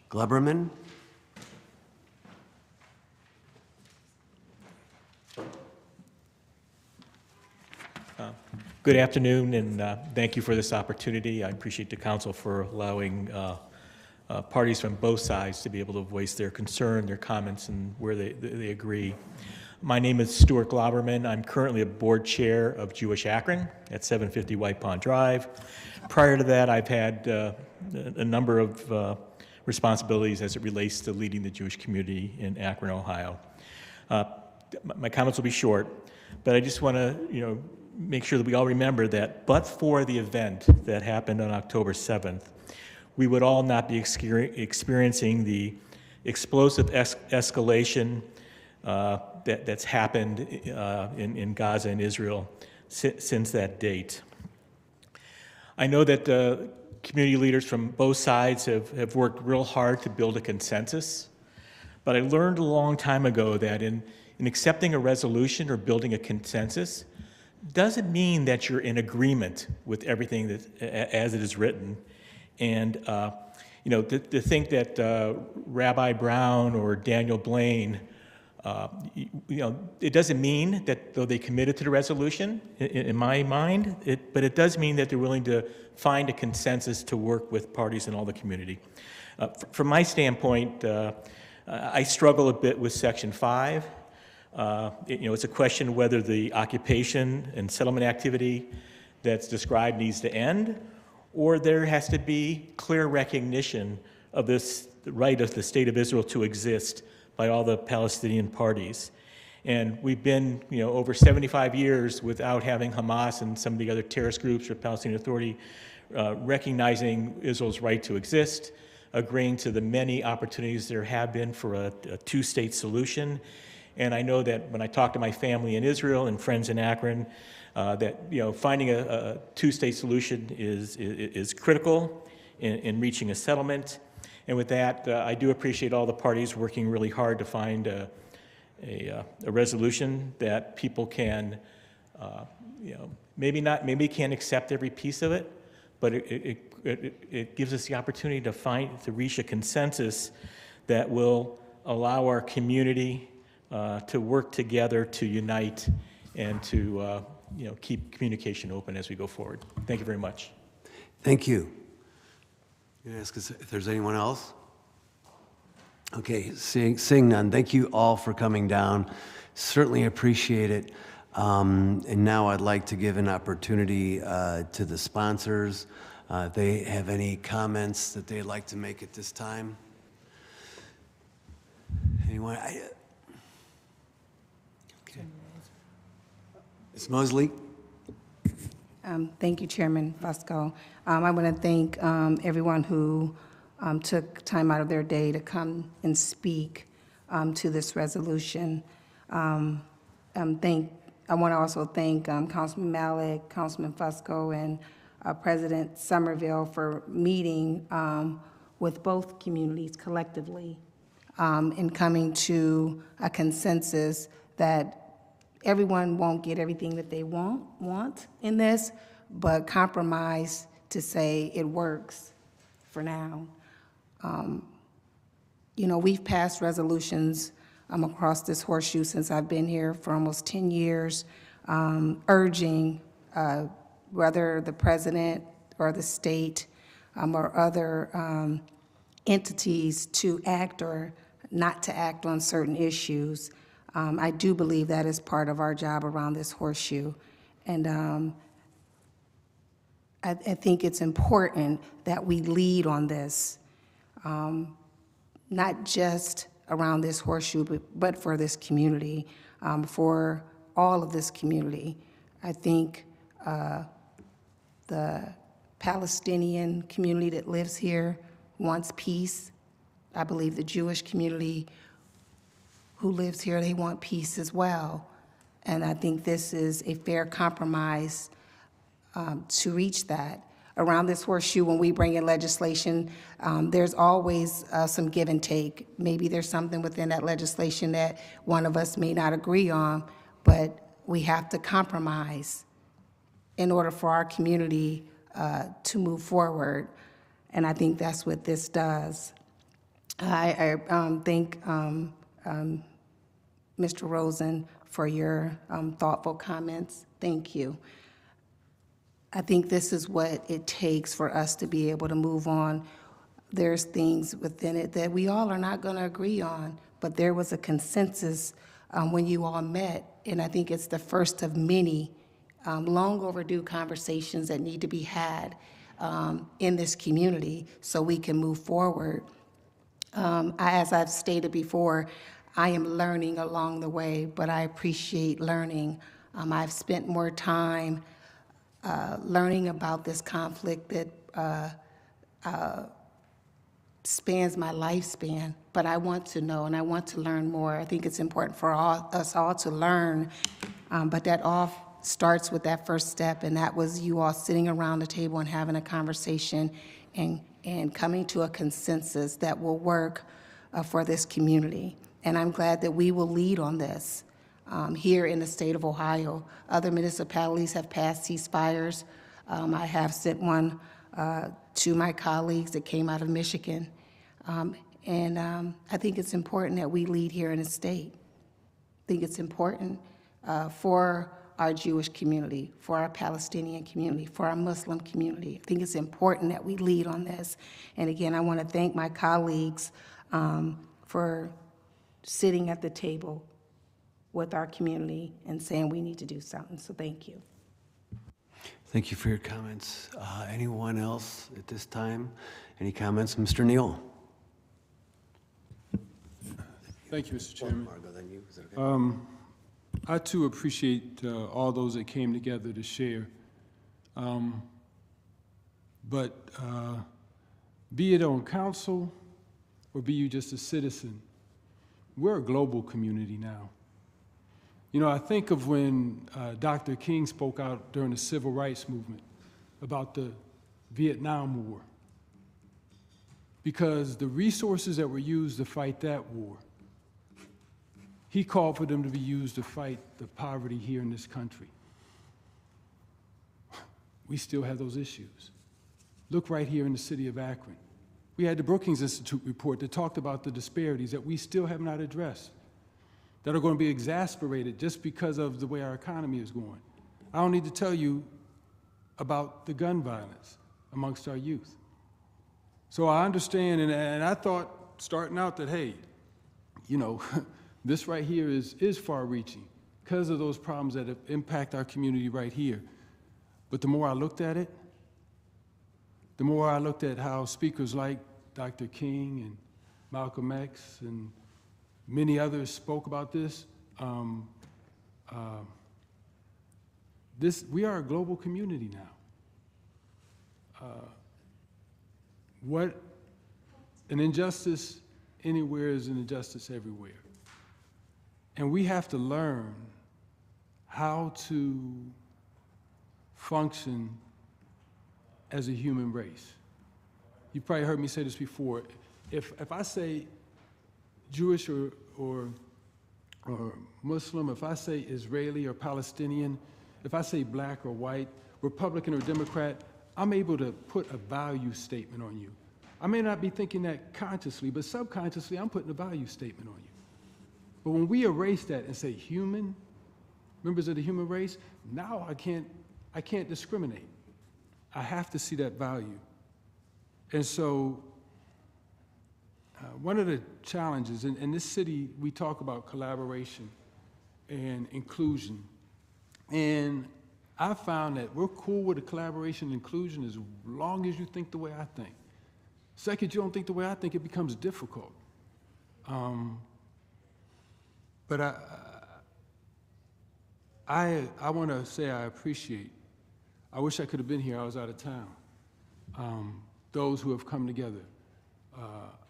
Gluberman. Good afternoon, and thank you for this opportunity. I appreciate the council for allowing parties from both sides to be able to voice their concern, their comments, and where they agree. My name is Stuart Glauberman. I'm currently a board chair of Jewish Akron at 750 White Pond Drive. Prior to that, I've had a number of responsibilities as it relates to leading the Jewish community in Akron, Ohio. My comments will be short, but I just want to, make sure that we all remember that but for the event that happened on October 7th, we would all not be experiencing the explosive escalation that's happened in Gaza and Israel since that date. I know that community leaders from both sides have worked real hard to build a consensus, but I learned a long time ago that in accepting a resolution or building a consensus doesn't mean that you're in agreement with everything that, as it is written. And to think that Rabbi Brown or Daniel Blaine, it doesn't mean that though they committed to the resolution, in my mind, but it does mean that they're willing to find a consensus to work with parties in all the community. From my standpoint, I struggle a bit with Section 5. It's a question whether the occupation and settlement activity that's described needs to end, or there has to be clear recognition of this right of the State of Israel to exist by all the Palestinian parties. And we've been, over 75 years without having Hamas and some of the other terrorist groups or Palestinian Authority recognizing Israel's right to exist, agreeing to the many opportunities there have been for a two-state solution. And I know that when I talk to my family in Israel and friends in Akron, that finding a two-state solution is critical in reaching a settlement. And with that, I do appreciate all the parties working really hard to find a resolution that people can, maybe can't accept every piece of it, but it gives us the opportunity to reach a consensus that will allow our community to work together to unite and to keep communication open as we go forward. Thank you very much. Thank you. I'm going to ask if there's anyone else. Okay, seeing none, thank you all for coming down. Certainly appreciate it. And now I'd like to give an opportunity to the sponsors. If they have any comments that they'd like to make at this time. Anyone? Okay. Ms. Mosley? Thank you, Chairman Fusco. I want to thank everyone who took time out of their day to come and speak to this resolution. I want to also thank Councilman Malik, Councilman Fusco, and President Somerville for meeting with both communities collectively and coming to a consensus that everyone won't get everything that they want in this, but compromise to say it works for now. We've passed resolutions across this horseshoe since I've been here for almost 10 years, urging whether the president or the state or other entities to act or not to act on certain issues. I do believe that is part of our job around this horseshoe. And I think it's important that we lead on this, not just around this horseshoe, but for this community, for all of this community. I think the Palestinian community that lives here wants peace. I believe the Jewish community who lives here, they want peace as well. And I think this is a fair compromise to reach that. Around this horseshoe, when we bring in legislation, there's always some give and take. Maybe there's something within that legislation that one of us may not agree on, but we have to compromise in order for our community to move forward. And I think that's what this does. I thank Mr. Rosen for your thoughtful comments. Thank you. I think this is what it takes for us to be able to move on there's things within it that we all are not going to agree on, but there was a consensus when you all met, and I think it's the first of many long overdue conversations that need to be had in this community so we can move forward. As I've stated before, I am learning along the way, but I appreciate learning. I've spent more time learning about this conflict that spans my lifespan, but I want to know and I want to learn more. I think it's important for us all to learn, but that all starts with that first step, and that was you all sitting around the table and having a conversation and coming to a consensus that will work for this community. And I'm glad that we will lead on this here in the state of Ohio. Other municipalities have passed ceasefires. I have sent one to my colleagues that came out of Michigan. I think it's important that we lead here in the state. I think it's important for our Jewish community, for our Palestinian community, for our Muslim community. I think it's important that we lead on this. And again, I want to thank my colleagues for sitting at the table with our community and saying we need to do something. So thank you. Thank you for your comments. Anyone else at this time? Any comments? Mr. Neal? Thank you, Mr. Chairman. I too appreciate all those that came together to share. But be it on council or be you just a citizen, we're a global community now. You know, I think of when Dr. King spoke out during the Civil Rights Movement about the Vietnam War, because the resources that were used to fight that war, he called for them to be used to fight the poverty here in this country. We still have those issues. Look right here in the city of Akron. We had the Brookings Institute report that talked about the disparities that we still have not addressed, that are going to be exacerbated just because of the way our economy is going. I don't need to tell you about the gun violence amongst our youth. So I understand, and I thought starting out that, hey, you know, this right here is far-reaching because of those problems that impact our community right here. But the more I looked at it, the more I looked at how speakers like Dr. King and Malcolm X and many others spoke about this, we are a global community now. What an injustice anywhere is an injustice everywhere. And we have to learn how to function as a human race. You probably heard me say this before. If I say Jewish or Muslim, if I say Israeli or Palestinian, if I say black or white, Republican or Democrat, I'm able to put a value statement on you. I may not be thinking that consciously, but subconsciously I'm putting a value statement on you. But when we erase that and say human, members of the human race, now I can't discriminate. I have to see that value. And so one of the challenges, in this city, we talk about collaboration and inclusion. And I found that we're cool with the collaboration and inclusion as long as you think the way I think. Second, you don't think the way I think, it becomes difficult. But I want to say I appreciate, I wish I could have been here, I was out of town, those who have come together.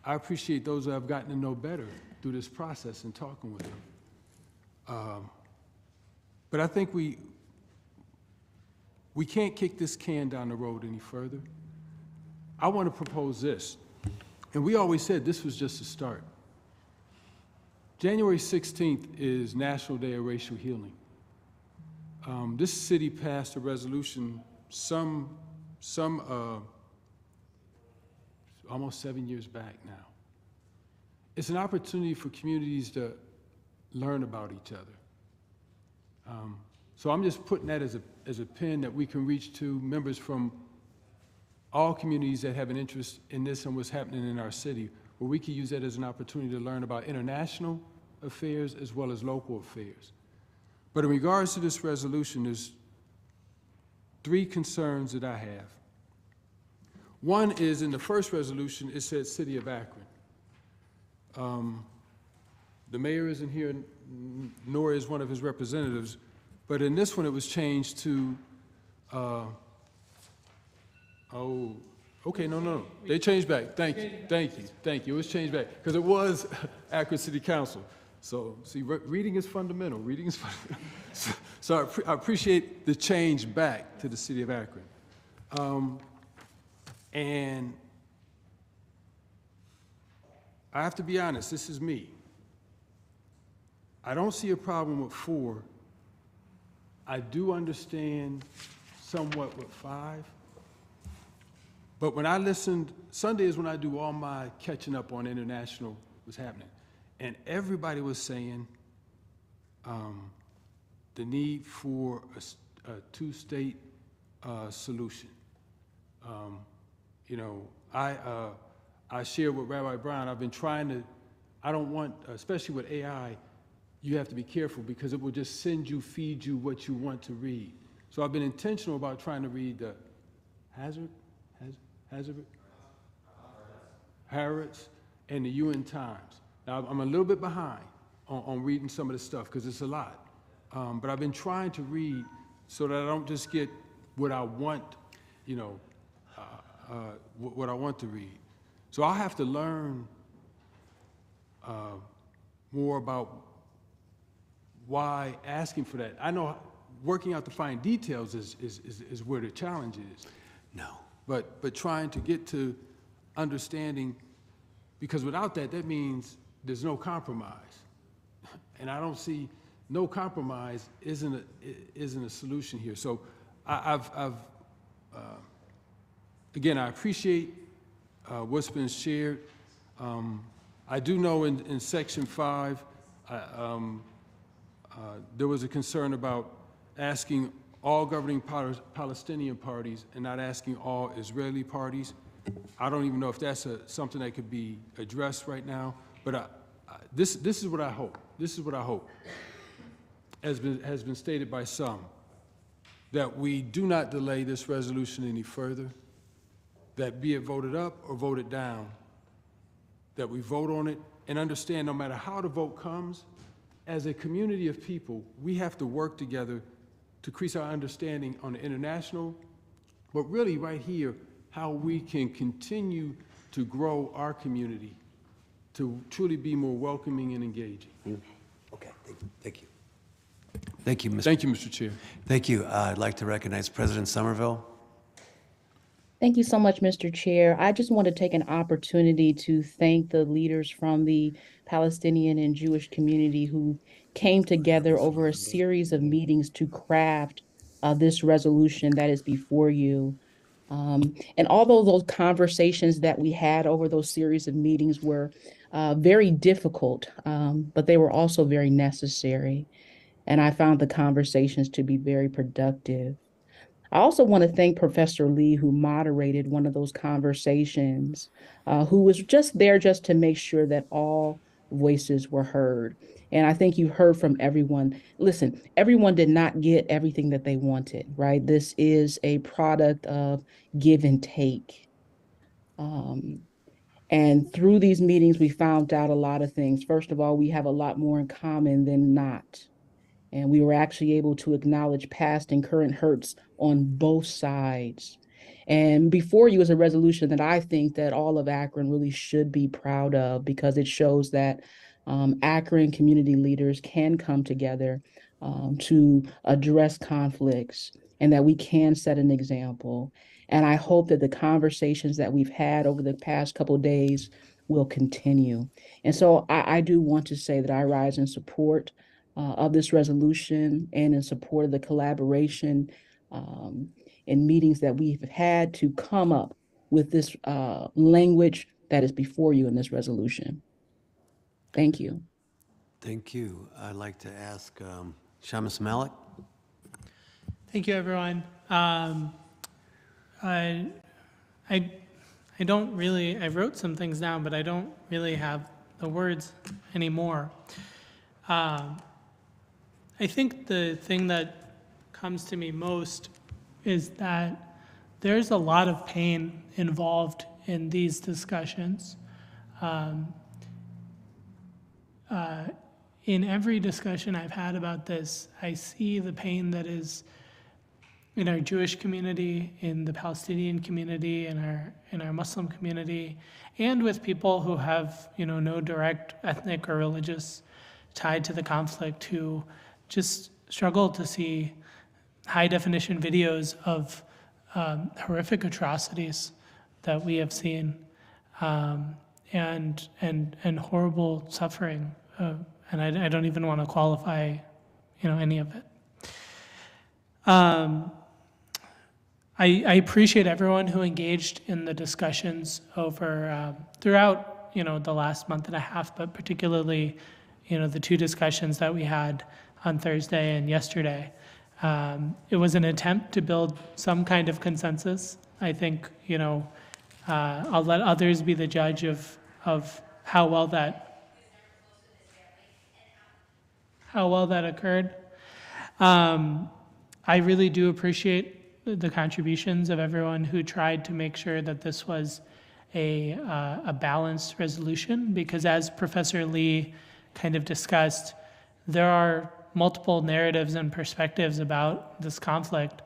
I appreciate those who have gotten to know better through this process and talking with them. But I think we can't kick this can down the road any further. I want to propose this, and we always said this was just a start. January 16th is National Day of Racial Healing. This city passed a resolution almost 7 years back now. It's an opportunity for communities to learn about each other. So I'm just putting that as a pin that we can reach to members from all communities that have an interest in this and what's happening in our city, where we can use that as an opportunity to learn about international affairs as well as local affairs. But in regards to this resolution, there's 3 concerns that I have. One is, in the first resolution, it said City of Akron. The mayor isn't here, nor is one of his representatives, but in this one, it was changed to, okay, no. They changed back. Thank you. It was changed back, because it was Akron City Council. So, see, reading is fundamental. Reading is fundamental. So I appreciate the change back to the City of Akron. And I have to be honest, this is me. I don't see a problem with 4. I do understand somewhat with 5. But when I listened, Sunday is when I do all my catching up on international what's happening. And everybody was saying the need for a 2-state solution. You know, I share with Rabbi Brown, I've been trying to, I don't want, especially with AI, you have to be careful because it will just feed you what you want to read. So I've been intentional about trying to read the Harrods and the UN Times. Now, I'm a little bit behind on reading some of the stuff because it's a lot. But I've been trying to read so that I don't just get what I want, you know, what I want to read. So I'll have to learn more about why asking for that. I know working out the fine details is where the challenge is. No. But trying to get to understanding, because without that, that means there's no compromise. And I don't see, no compromise isn't a solution here. So again, I appreciate what's been shared. I do know in Section 5, there was a concern about asking all governing Palestinian parties and not asking all Israeli parties. I don't even know if that's something that could be addressed right now, but this is what I hope. This is what I hope, has been stated by some, that we do not delay this resolution any further, that be it voted up or voted down, that we vote on it and understand no matter how the vote comes, as a community of people, we have to work together to increase our understanding on the international, but really right here, how we can continue to grow our community to truly be more welcoming and engaging. Okay, thank you. Thank you, Mr. Thank you, Mr. Chair. Thank you. I'd like to recognize President Somerville. Thank you so much, Mr. Chair. I just want to take an opportunity to thank the leaders from the Palestinian and Jewish community who came together over a series of meetings to craft this resolution that is before you. And although those conversations that we had over those series of meetings were very difficult, but they were also very necessary. And I found the conversations to be very productive. I also want to thank Professor Lee, who moderated one of those conversations, who was just there just to make sure that all voices were heard. And I think you heard from everyone. Listen, everyone did not get everything that they wanted, right? This is a product of give and take. And through these meetings, we found out a lot of things. First of all, we have a lot more in common than not. And we were actually able to acknowledge past and current hurts on both sides. And before you is a resolution that I think that all of Akron really should be proud of, because it shows that Akron community leaders can come together to address conflicts and that we can set an example. And I hope that the conversations that we've had over the past couple of days will continue. And so I do want to say that I rise in support of this resolution and in support of the collaboration in meetings that we've had to come up with this language that is before you in this resolution. Thank you. Thank you. I'd like to ask Shamus Malik. Thank you, everyone. I I don't really, I wrote some things down, but I don't really have the words anymore. I think the thing that comes to me most is that there's a lot of pain involved in these discussions. In every discussion I've had about this, I see the pain that is in our Jewish community, in the Palestinian community, in our Muslim community, and with people who have, no direct ethnic or religious tie to the conflict, who just struggle to see high-definition videos of horrific atrocities that we have seen, and horrible suffering, and I don't even want to qualify, any of it. I appreciate everyone who engaged in the discussions over throughout, the last month and a half, but particularly, the two discussions that we had on Thursday and yesterday. It was an attempt to build some kind of consensus. I think, I'll let others be the judge of how well that occurred. I really do appreciate the contributions of everyone who tried to make sure that this was a balanced resolution, because as Professor Lee kind of discussed, there are multiple narratives and perspectives about this conflict,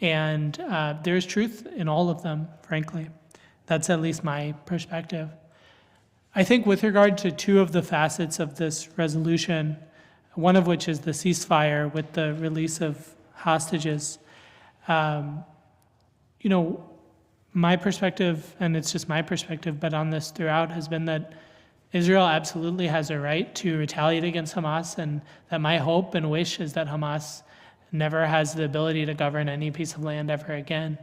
and there's truth in all of them, frankly. That's at least my perspective. I think with regard to two of the facets of this resolution, one of which is the ceasefire with the release of hostages, my perspective, and it's just my perspective, but on this throughout, has been that Israel absolutely has a right to retaliate against Hamas, and that my hope and wish is that Hamas never has the ability to govern any piece of land ever again.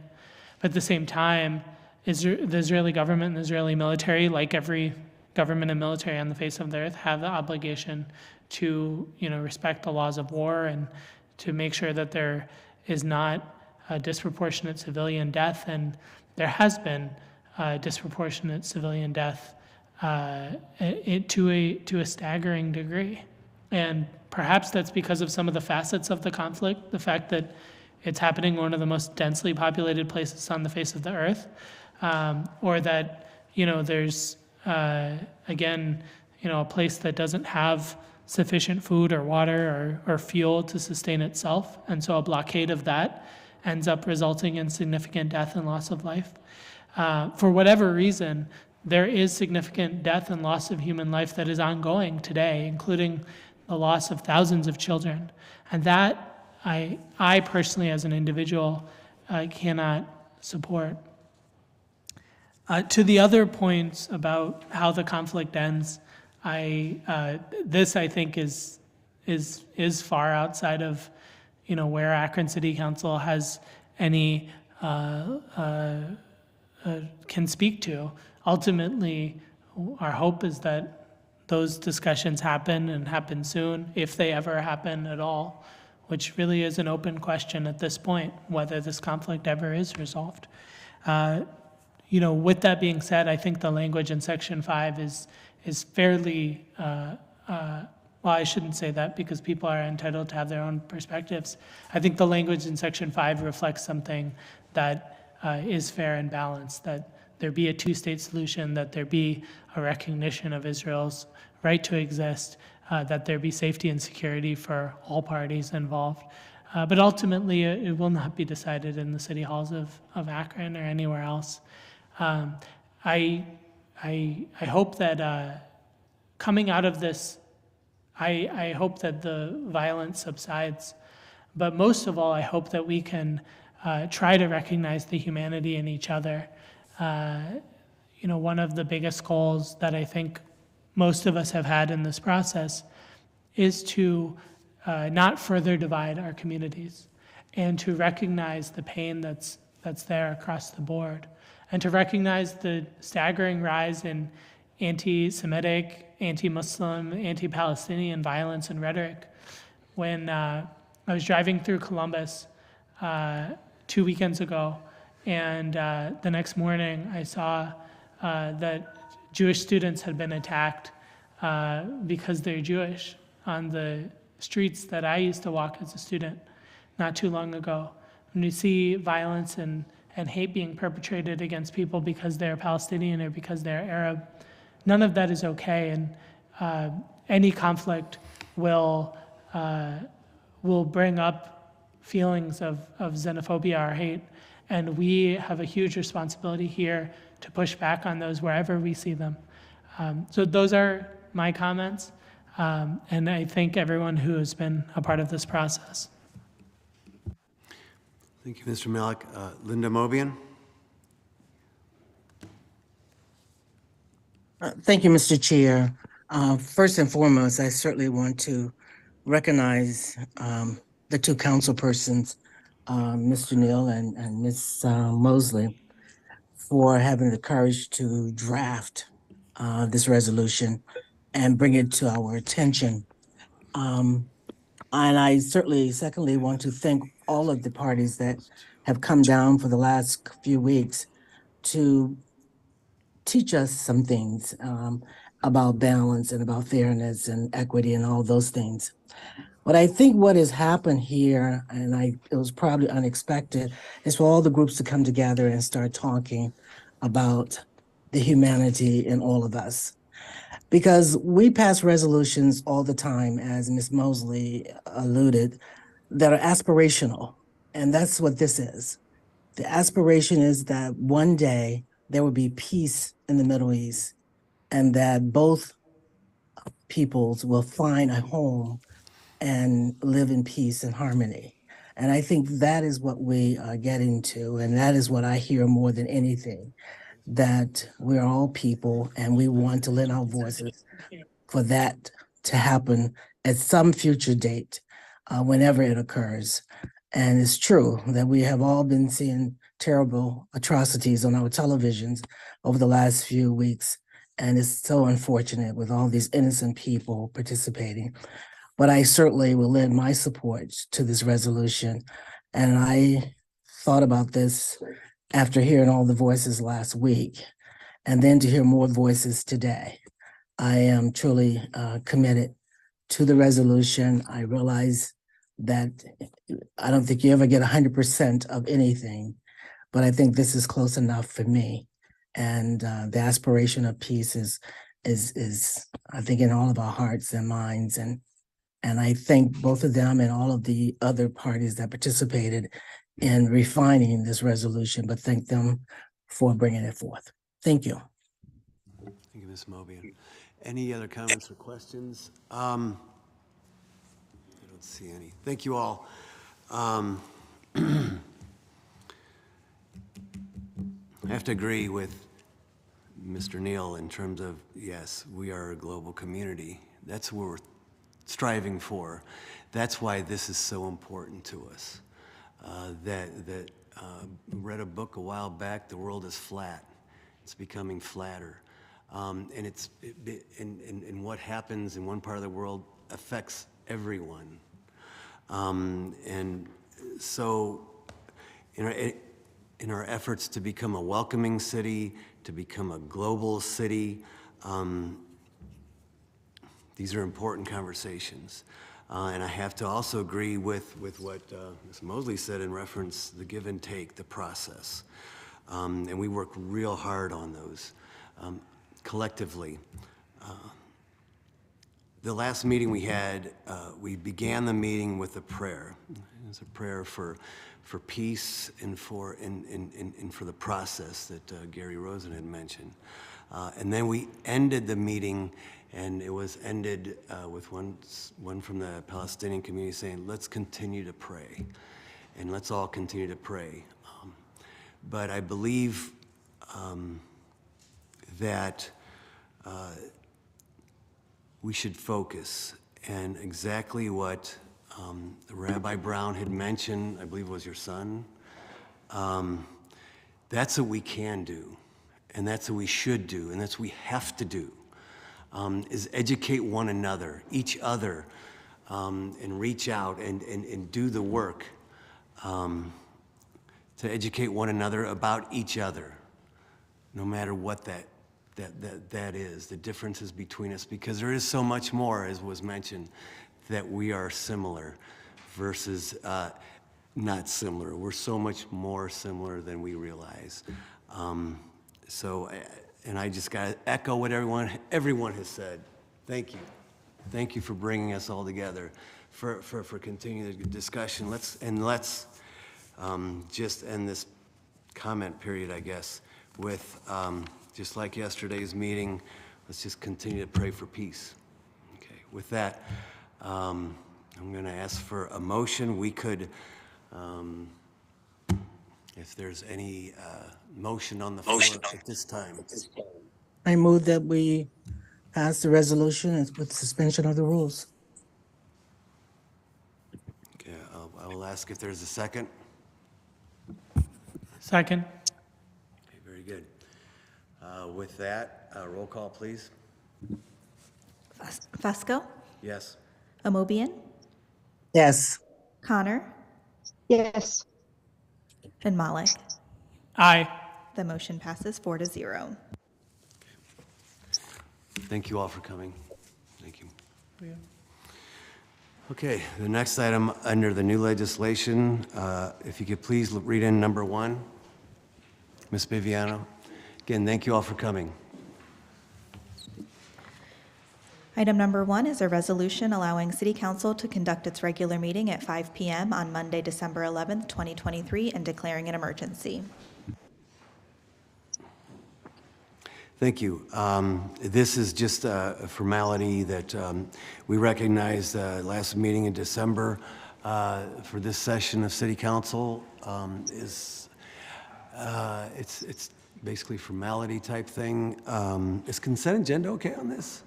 But at the same time, the Israeli government and the Israeli military, like every government and military on the face of the earth, have the obligation to respect the laws of war and to make sure that there is not a disproportionate civilian death, and there has been a disproportionate civilian death to a staggering degree. And perhaps that's because of some of the facets of the conflict, the fact that it's happening in one of the most densely populated places on the face of the earth, or that there's again a place that doesn't have sufficient food or water or fuel to sustain itself, and so a blockade of that ends up resulting in significant death and loss of life. For whatever reason, there is significant death and loss of human life that is ongoing today, including the loss of thousands of children. And that I personally, as an individual, cannot support. To the other points about how the conflict ends, this I think is far outside of where Akron City Council has any can speak to. Ultimately, our hope is that those discussions happen and happen soon, if they ever happen at all, which really is an open question at this point, whether this conflict ever is resolved. With that being said, I think the language in Section 5 is fairly, well, I shouldn't say that because people are entitled to have their own perspectives. I think the language in Section 5 reflects something that is fair and balanced, that there be a two-state solution, that there be a recognition of Israel's right to exist, that there be safety and security for all parties involved. But ultimately, it will not be decided in the city halls of Akron or anywhere else. I hope that coming out of this, I hope that the violence subsides. But most of all, I hope that we can try to recognize the humanity in each other. One of the biggest goals that I think most of us have had in this process is to not further divide our communities, and to recognize the pain that's there across the board, and to recognize the staggering rise in anti-Semitic, anti-Muslim, anti-Palestinian violence and rhetoric. When I was driving through Columbus 2 weekends ago, And the next morning, I saw that Jewish students had been attacked because they're Jewish on the streets that I used to walk as a student not too long ago. When you see violence and hate being perpetrated against people because they're Palestinian or because they're Arab, none of that is okay. And any conflict will bring up feelings of xenophobia or hate. And we have a huge responsibility here to push back on those wherever we see them. So those are my comments. And I thank everyone who has been a part of this process. Thank you, Mr. Malik. Linda Mobian? Thank you, Mr. Chair. First and foremost, I certainly want to recognize the two council persons, Mr. Neal and Ms. Mosley, for having the courage to draft this resolution and bring it to our attention. And I certainly, secondly, want to thank all of the parties that have come down for the last few weeks to teach us some things about balance and about fairness and equity and all those things. But I think what has happened here, and it was probably unexpected, is for all the groups to come together and start talking about the humanity in all of us. Because we pass resolutions all the time, as Ms. Mosley alluded, that are aspirational. And that's what this is. The aspiration is that one day there will be peace in the Middle East and that both peoples will find a home and live in peace and harmony. And I think that is what we are getting to. And that is what I hear more than anything, that we're all people and we want to lend our voices for that to happen at some future date, whenever it occurs. And it's true that we have all been seeing terrible atrocities on our televisions over the last few weeks. And it's so unfortunate with all these innocent people participating. But I certainly will lend my support to this resolution. And I thought about this after hearing all the voices last week, and then to hear more voices today. I am truly committed to the resolution. I realize that I don't think you ever get 100% of anything, but I think this is close enough for me. And the aspiration of peace is I think in all of our hearts and minds. And I thank both of them and all of the other parties that participated in refining this resolution, but thank them for bringing it forth. Thank you. Thank you, Ms. Mobian. Any other comments or questions? I don't see any. Thank you all. I have to agree with Mr. Neal in terms of, yes, we are a global community. That's what we're striving for. That's why this is so important to us. Read a book a while back, The World is Flat. It's becoming flatter. And what happens in one part of the world affects everyone. And so in our efforts to become a welcoming city, to become a global city, these are important conversations. And I have to also agree with what Ms. Mosley said in reference to the give and take, the process. And we work real hard on those collectively. The last meeting we had, we began the meeting with a prayer. It was a prayer for peace and for the process that Gary Rosen had mentioned. And then we ended the meeting, and it was ended with one from the Palestinian community saying, let's continue to pray, and let's all continue to pray. But I believe that we should focus, and exactly what Rabbi Brown had mentioned, I believe it was your son, that's what we can do, and that's what we should do, and that's what we have to do, is educate one another, each other, and reach out and do the work to educate one another about each other, no matter what that is, the differences between us, because there is so much more, as was mentioned, that we are similar versus not similar. We're so much more similar than we realize. And I just got to echo what everyone has said. Thank you. Thank you for bringing us all together, for continuing the discussion. Let's just end this comment period, I guess, with, just like yesterday's meeting, let's just continue to pray for peace. Okay, with that, I'm going to ask for a motion. We could, if there's any motion on the floor at this time. I move that we pass the resolution with suspension of the rules. Okay, I will ask if there's a second. Second. Okay, very good. With that, roll call, please. Fesco, Yes. Amobian, Yes. Connor, Yes. and Malik. Aye. The motion passes 4-0. Thank you all for coming. Thank you. Okay, the next item under the new legislation, if you could please read in number 1. Ms. Biviano. Again, thank you all for coming. Item number 1 is a resolution allowing City Council to conduct its regular meeting at 5 p.m. on Monday, December 11th, 2023, and declaring an emergency. Thank you. This is just a formality that we recognized last meeting in December for this session of City Council. It's basically formality type thing. Is consent agenda okay on this?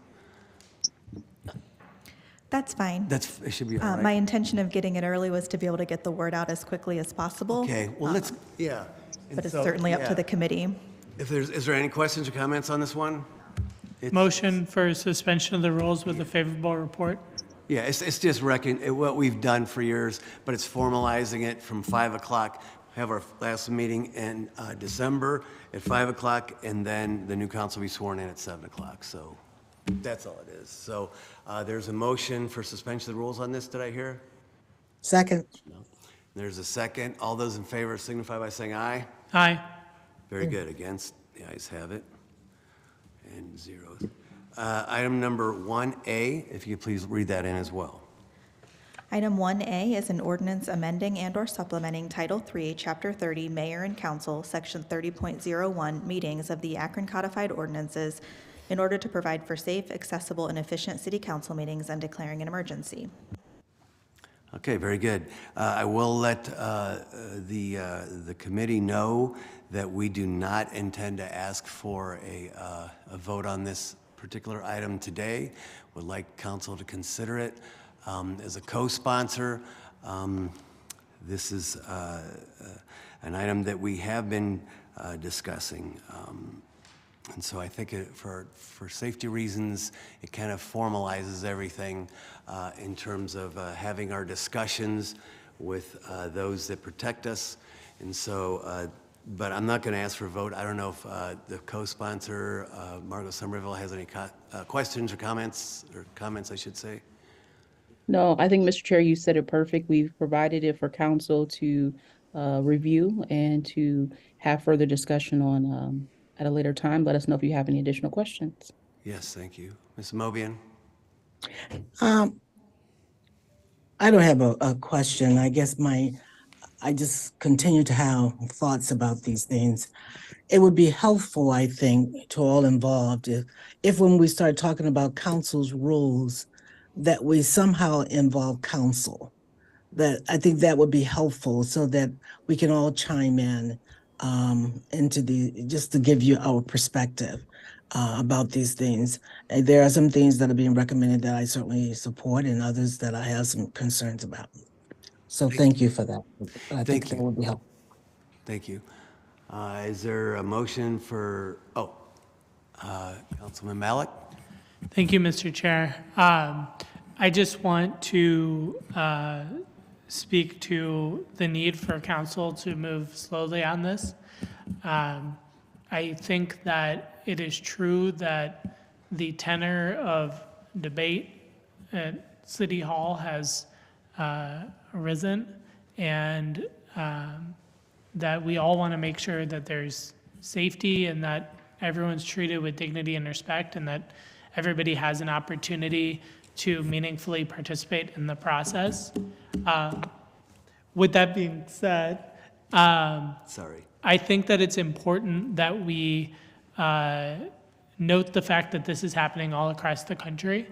That's fine. It should be all right. My intention of getting it early was to be able to get the word out as quickly as possible. Okay, well, yeah. But it's certainly up to the committee. Is there any questions or comments on this one? Motion for suspension of the rules with a favorable report. Yeah, it's just what we've done for years, but it's formalizing it from 5 o'clock. Have our last meeting in December at 5 o'clock, and then the new council will be sworn in at 7 o'clock. So that's all it is. So there's a motion for suspension of the rules on this, did I hear? Second. No. There's a second. All those in favor signify by saying aye. Aye. Very good. Against? The ayes have it. And 0. Item number 1A, if you could please read that in as well. Item 1A is an ordinance amending and/or supplementing Title 3, Chapter 30, Mayor and Council, Section 30.01, Meetings of the Akron Codified Ordinances in order to provide for safe, accessible, and efficient city council meetings and declaring an emergency. Okay, very good. I will let the committee know that we do not intend to ask for a vote on this particular item today. Would like council to consider it. As a co-sponsor, this is an item that we have been discussing. And so I think for safety reasons, it kind of formalizes everything in terms of having our discussions with those that protect us. And so, but I'm not going to ask for a vote. I don't know if the co-sponsor, Margot Somerville, has any questions or comments, I should say. No, I think, Mr. Chair, you said it perfect. We've provided it for council to review and to have further discussion on at a later time. Let us know if you have any additional questions. Yes, thank you. Ms. Mobian? I don't have a question. I guess I just continue to have thoughts about these things. It would be helpful, I think, to all involved if when we start talking about council's rules, that we somehow involve council. That I think that would be helpful so that we can all chime in just to give you our perspective about these things. And there are some things that are being recommended that I certainly support and others that I have some concerns about. So thank you for that. I think that would be helpful. Thank you. Is there a motion for, Councilman Malik? Thank you, Mr. Chair. I just want to speak to the need for council to move slowly on this. I think that it is true that the tenor of debate at City Hall has risen, and that we all want to make sure that there's safety and that everyone's treated with dignity and respect, and that everybody has an opportunity to meaningfully participate in the process. With that being said, Sorry. I think that it's important that we note the fact that this is happening all across the country,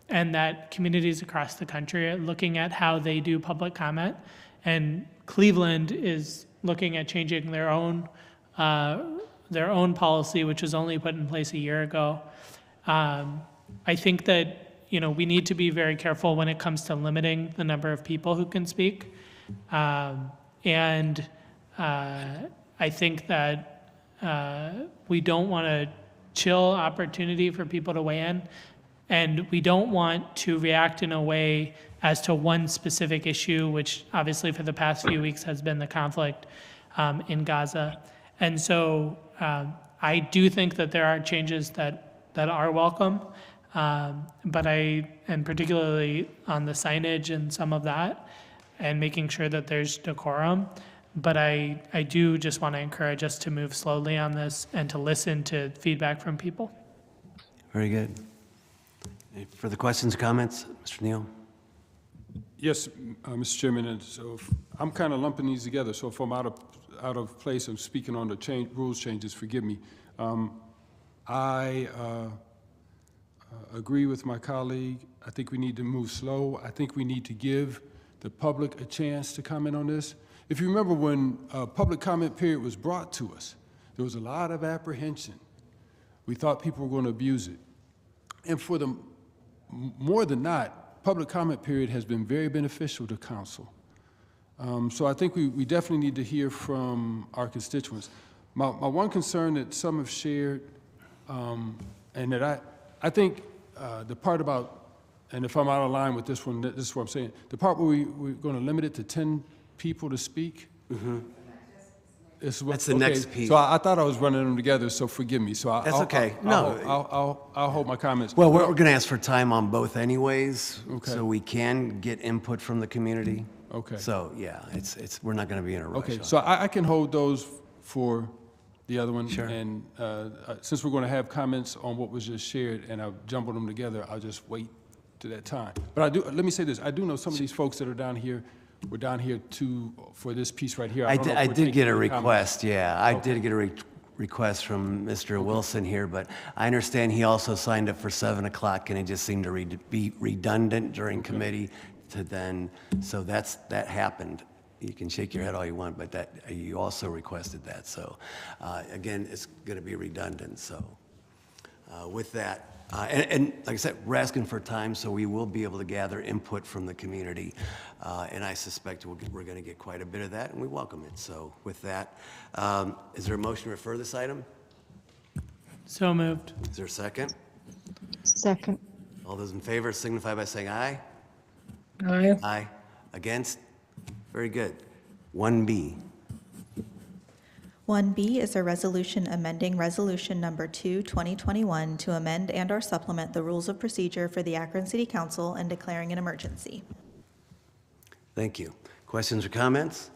and that communities across the country are looking at how they do public comment. And Cleveland is looking at changing their own policy, which was only put in place a year ago. I think that we need to be very careful when it comes to limiting the number of people who can speak. And I think that we don't want to chill opportunity for people to weigh in, and we don't want to react in a way as to one specific issue, which obviously for the past few weeks has been the conflict in Gaza. And so I do think that there are changes that are welcome, but and particularly on the signage and some of that, and making sure that there's decorum. But I do just want to encourage us to move slowly on this and to listen to feedback from people. Very good. Any further questions or comments? Mr. Neal? Yes, Mr. Chairman, and so I'm kind of lumping these together, so if I'm out of place, I'm speaking on the rules changes, forgive me. I agree with my colleague. I think we need to move slow. I think we need to give the public a chance to comment on this. If you remember when a public comment period was brought to us, there was a lot of apprehension. We thought people were going to abuse it. And for the more than not, public comment period has been very beneficial to council. So I think we definitely need to hear from our constituents. My one concern that some have shared, and that I think the part about, and if I'm out of line with this one, this is what I'm saying, the part where we're going to limit it to 10 people to speak. Mm-hmm. That's the next piece. So I thought I was running them together, so forgive me. So That's okay. I'll hold my comments. Well, we're going to ask for time on both anyways, Okay. so we can get input from the community. Okay. So, yeah, we're not going to be in a rush. Okay, on so it. I can hold those for the other one. Sure. And since we're going to have comments on what was just shared and I've jumbled them together, I'll just wait to that time. But let me say this, I do know some of these folks that are down here were down here for this piece right here. I don't know if did we're get taking a any request, comments. yeah. I did get a request from Mr. Wilson here, but I understand he also signed up for 7 o'clock, and it just seemed to be redundant during committee to then, so that happened. You can shake your head all you want, but that you also requested that. So again, it's going to be redundant. So with that, and like I said, we're asking for time, so we will be able to gather input from the community. And I suspect we're going to get quite a bit of that, and we welcome it. So with that, is there a motion to refer this item? So moved. Is there a second? Second. All those in favor signify by saying aye. Aye. Aye. Against? Very good. 1B. 1B is a resolution amending Resolution Number 2, 2021, to amend and/or supplement the rules of procedure for the Akron City Council and declaring an emergency. Thank you. Questions or comments?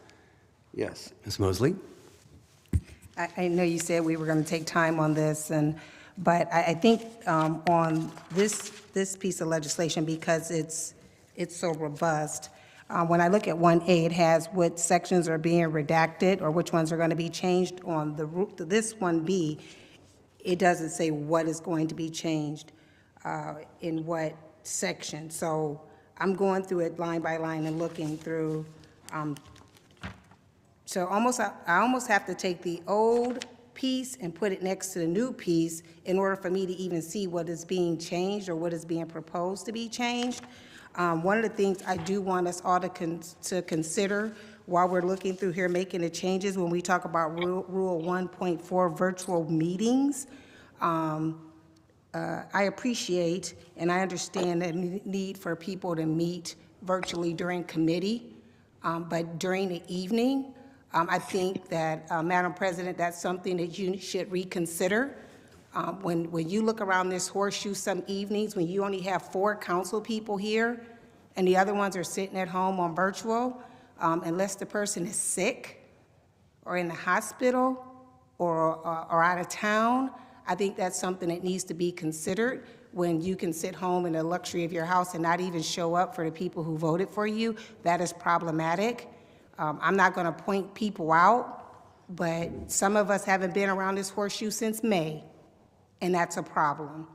Yes. Ms. Mosley? I know you said we were going to take time on this, but I think on this piece of legislation, because it's so robust, when I look at 1A, it has what sections are being redacted or which ones are going to be changed. On this 1B, it doesn't say what is going to be changed in what section. So I'm going through it line by line and looking through. So I almost have to take the old piece and put it next to the new piece in order for me to even see what is being changed or what is being proposed to be changed. One of the things I do want us all to consider while we're looking through here making the changes when we talk about Rule 1.4 virtual meetings, I appreciate and I understand the need for people to meet virtually during committee. But during the evening, I think that, Madam President, that's something that you should reconsider. When you look around this horseshoe some evenings, when you only have 4 council people here, and the other ones are sitting at home on virtual, unless the person is sick or in the hospital or out of town, I think that's something that needs to be considered when you can sit home in the luxury of your house and not even show up for the people who voted for you. That is problematic. I'm not going to point people out, but some of us haven't been around this horseshoe since May, and that's a problem.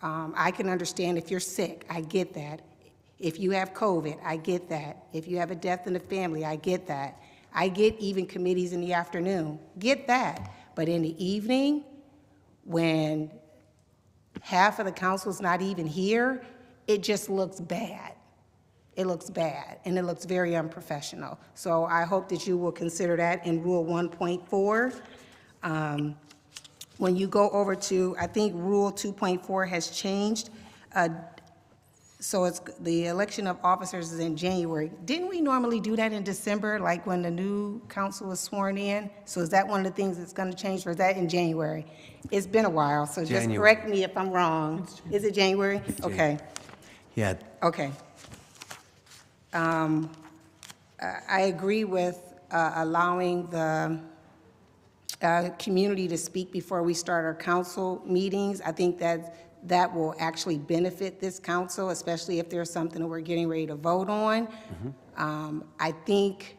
I can understand if you're sick, I get that. If you have COVID, I get that. If you have a death in the family, I get that. I get even committees in the afternoon, get that. But in the evening, when half of the council's not even here, it just looks bad. It looks bad, and it looks very unprofessional. So I hope that you will consider that in Rule 1.4. When you go over to, I think Rule 2.4 has changed. So it's, the election of officers is in January. Didn't we normally do that in December, like when the new council was sworn in? So is that one of the things that's going to change, or is that in January? It's been a while, so just January. correct me if I'm wrong. Is it January? Okay. Yeah, Okay. I agree with allowing the community to speak before we start our council meetings. I think that will actually benefit this council, especially if there's something that we're getting ready to vote on. I think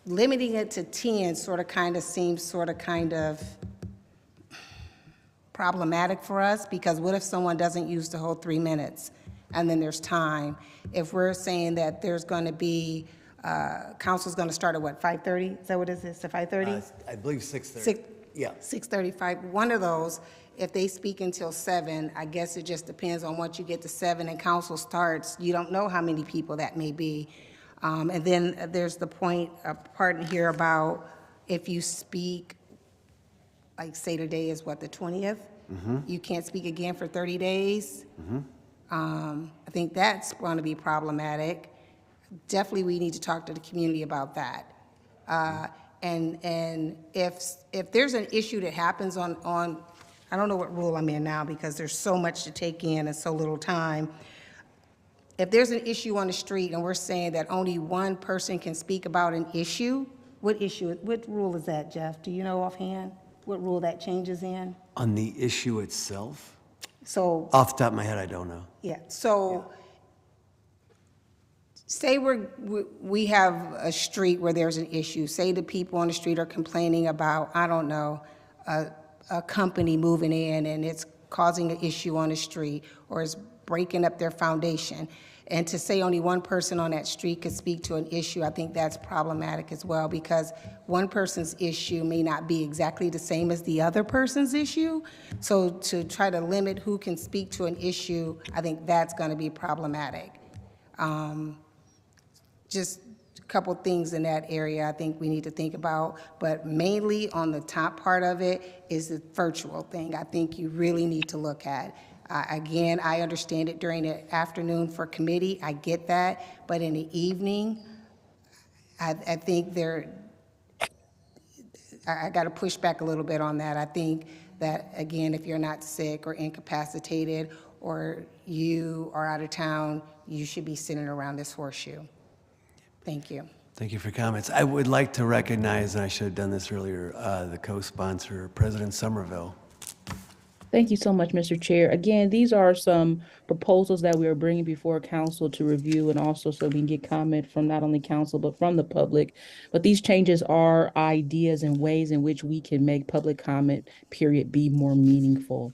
limiting it to 10 seems problematic for us, because what if someone doesn't use the whole 3 minutes and then there's time? If we're saying that there's going to be, council's going to start at what, 5:30? Is that what it is, to 5:30? I believe 6:30. Yeah. 6:35, one of those, if they speak until 7, I guess it just depends on once you get to 7 and council starts, you don't know how many people that may be. And then there's the part in here about if you speak, like say today is what, the 20th? You can't speak again for 30 days? I think that's going to be problematic. Definitely we need to talk to the community about that. And if there's an issue that happens on, I don't know what rule I'm in now because there's so much to take in and so little time. If there's an issue on the street and we're saying that only one person can speak about an issue, what rule is that, Jeff? Do you know offhand what rule that changes in? On the issue itself? So, Off the top of my head, I don't know. yeah, so say we have a street where there's an issue. Say the people on the street are complaining about, I don't know, a company moving in and it's causing an issue on the street or it's breaking up their foundation. And to say only one person on that street could speak to an issue, I think that's problematic as well, because one person's issue may not be exactly the same as the other person's issue. So to try to limit who can speak to an issue, I think that's going to be problematic. Just a couple things in that area I think we need to think about, but mainly on the top part of it is the virtual thing. I think you really need to look at. Again, I understand it during the afternoon for committee, I get that, but in the evening, I think I got to push back a little bit on that. I think that, again, if you're not sick or incapacitated or you are out of town, you should be sitting around this horseshoe. Thank you. Thank you for your comments. I would like to recognize, and I should have done this earlier, the co-sponsor, President Somerville. Thank you so much, Mr. Chair. Again, these are some proposals that we are bringing before council to review, and also so we can get comment from not only council, but from the public. But these changes are ideas and ways in which we can make public comment period be more meaningful.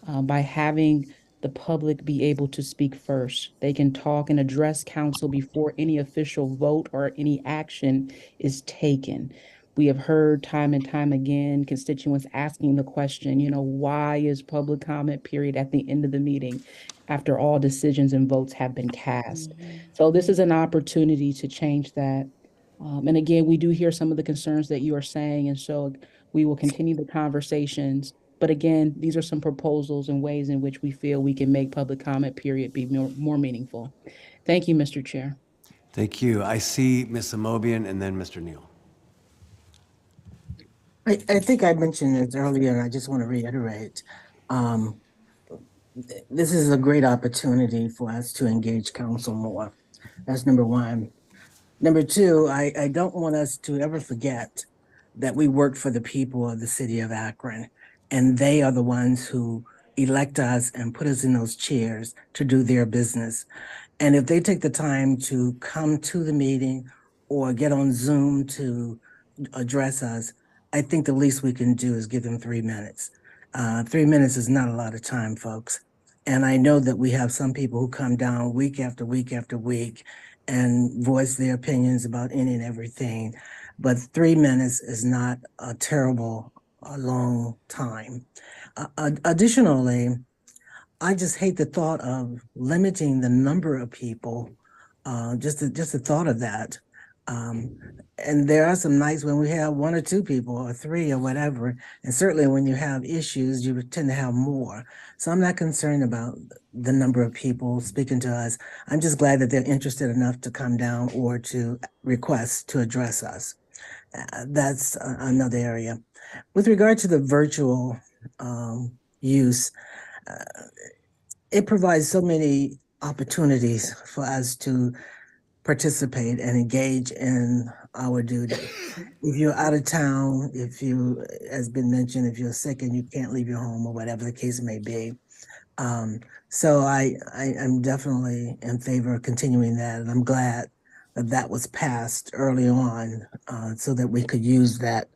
By having the public be able to speak first. They can talk and address council before any official vote or any action is taken. We have heard time and time again constituents asking the question, why is public comment period at the end of the meeting after all decisions and votes have been cast? So this is an opportunity to change that. And again, we do hear some of the concerns that you are saying, and so we will continue the conversations. But again, these are some proposals and ways in which we feel we can make public comment period be more meaningful. Thank you, Mr. Chair. Thank you. I see Ms. Amobian and then Mr. Neal. I think I mentioned this earlier, and I just want to reiterate. Um, this is a great opportunity for us to engage council more. That's number one. Number two, I don't want us to ever forget that we work for the people of the city of Akron, and they are the ones who elect us and put us in those chairs to do their business. And if they take the time to come to the meeting or get on Zoom to address us, I think the least we can do is give them 3 minutes. 3 minutes is not a lot of time, folks. And I know that we have some people who come down week after week after week and voice their opinions about any and everything. But 3 minutes is not a terrible, long time. Additionally, I just hate the thought of limiting the number of people. Just the thought of that. And there are some nights when we have 1 or 2 people or 3 or whatever. And certainly when you have issues, you tend to have more. So I'm not concerned about the number of people speaking to us. I'm just glad that they're interested enough to come down or to request to address us. That's another area. With regard to the virtual use, it provides so many opportunities for us to participate and engage in our duty. If you're out of town, if you, as been mentioned, if you're sick and you can't leave your home or whatever the case may be. So I'm definitely in favor of continuing that, and I'm glad that that was passed early on so that we could use that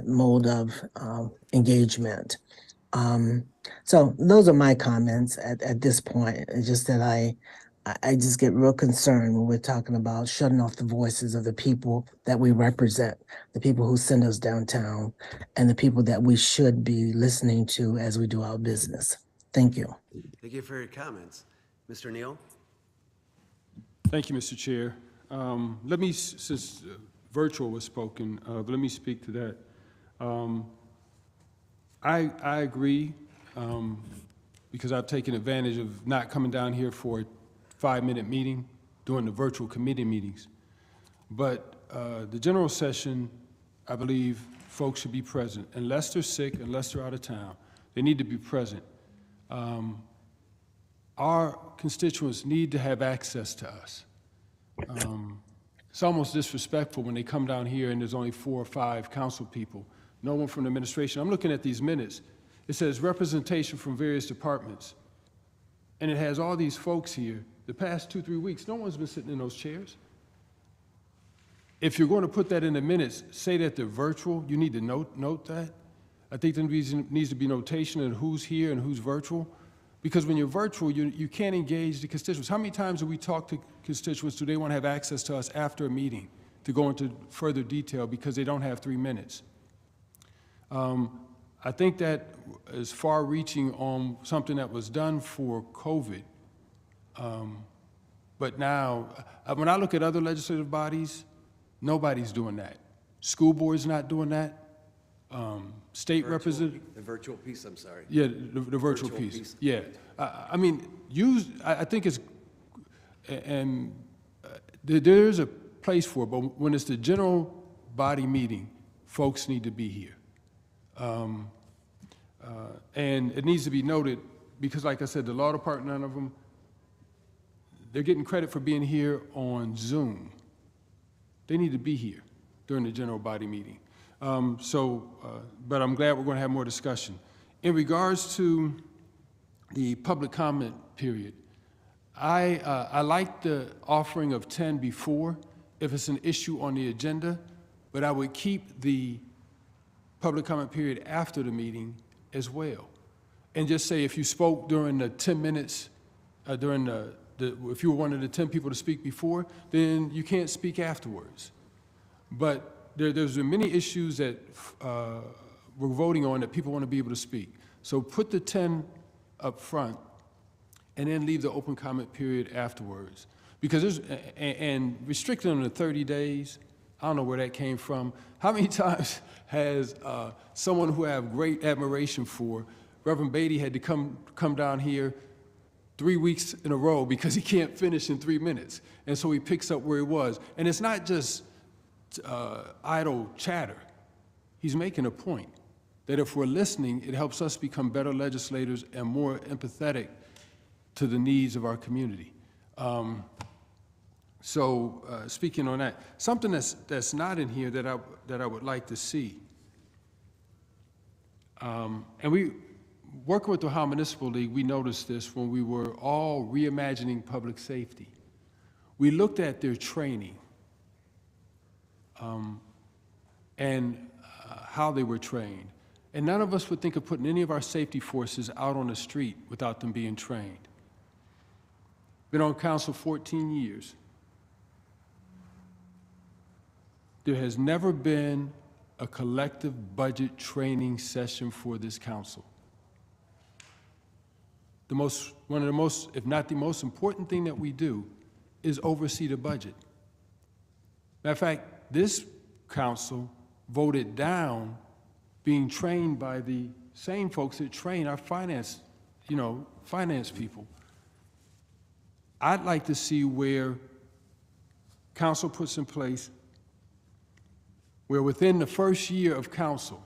mode of engagement. So those are my comments at this point. It's just that I just get real concerned when we're talking about shutting off the voices of the people that we represent, the people who send us downtown, and the people that we should be listening to as we do our business. Thank you. Thank you for your comments. Mr. Neal? Thank you, Mr. Chair. Let me, since virtual was spoken, let me speak to that. I agree, because I've taken advantage of not coming down here for a 5-minute meeting during the virtual committee meetings. But the general session, I believe folks should be present. Unless they're sick, unless they're out of town, they need to be present. Our constituents need to have access to us. It's almost disrespectful when they come down here and there's only 4 or 5 council people, no one from the administration. I'm looking at these minutes. It says representation from various departments. And it has all these folks here. The past 2-3 weeks, no one's been sitting in those chairs. If you're going to put that in the minutes, say that they're virtual. You need to note that. I think there needs to be notation of who's here and who's virtual. Because when you're virtual, you can't engage the constituents. How many times do we talk to constituents? Do they want to have access to us after a meeting to go into further detail because they don't have 3 minutes? I think that is far-reaching on something that was done for COVID. But now, when I look at other legislative bodies, nobody's doing that. School board's not doing that. State representative. The virtual piece, I'm sorry. Yeah, the virtual piece. Yeah. I mean, I think it's, and there's a place for it, but when it's the general body meeting, folks need to be here. And it needs to be noted, because like I said, the law department, none of them, they're getting credit for being here on Zoom. They need to be here during the general body meeting. But I'm glad we're going to have more discussion. In regards to the public comment period, I like the offering of 10 before if it's an issue on the agenda, but I would keep the public comment period after the meeting as well. And just say if you spoke during the 10 minutes, if you were one of the 10 people to speak before, then you can't speak afterwards. But there's many issues that we're voting on that people want to be able to speak. So put the 10 up front and then leave the open comment period afterwards. Because and restricting them to 30 days, I don't know where that came from. How many times has someone who I have great admiration for, Reverend Beatty, had to come down here 3 weeks in a row because he can't finish in 3 minutes. And so he picks up where he was. And it's not just idle chatter. He's making a point that if we're listening, it helps us become better legislators and more empathetic to the needs of our community. Speaking on that, something that's not in here that I would like to see. And we, working with the Ohio Municipal League, we noticed this when we were all reimagining public safety. We looked at their training and how they were trained. And none of us would think of putting any of our safety forces out on the street without them being trained. Been on council 14 years. There has never been a collective budget training session for this council. One of the most, if not the most important thing that we do is oversee the budget. Matter of fact, this council voted down being trained by the same folks that train our finance people. I'd like to see where council puts in place where within the first year of council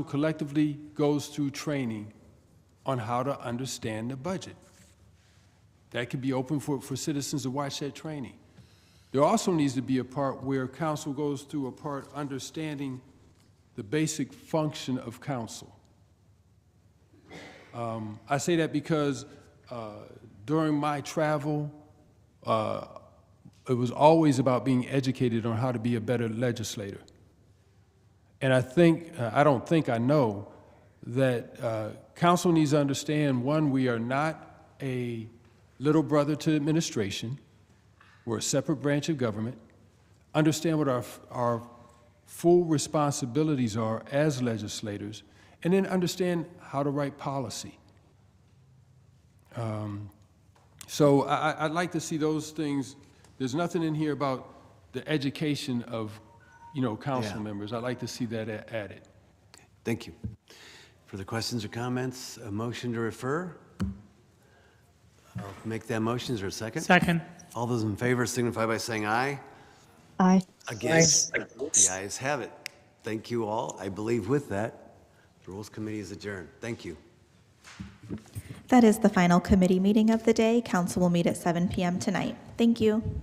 collectively goes through training on how to understand the budget. That could be open for citizens to watch that training. There also needs to be a part where council goes through a part understanding the basic function of council. I say that because during my travel, it was always about being educated on how to be a better legislator. And I know that council needs to understand, one, we are not a little brother to administration. We're a separate branch of government. Understand what our full responsibilities are as legislators, and then understand how to write policy. So I'd like to see those things. There's nothing in here about the education of, council members. I'd like to see that added. Thank you. Further questions or comments? A motion to refer? I'll make that motion. Is there a second? Second. All those in favor signify by saying aye. Aye. Against? The ayes have it. Thank you all. I believe with that, the Rules Committee is adjourned. Thank you. That is the final committee meeting of the day. Council will meet at 7 p.m. tonight. Thank you.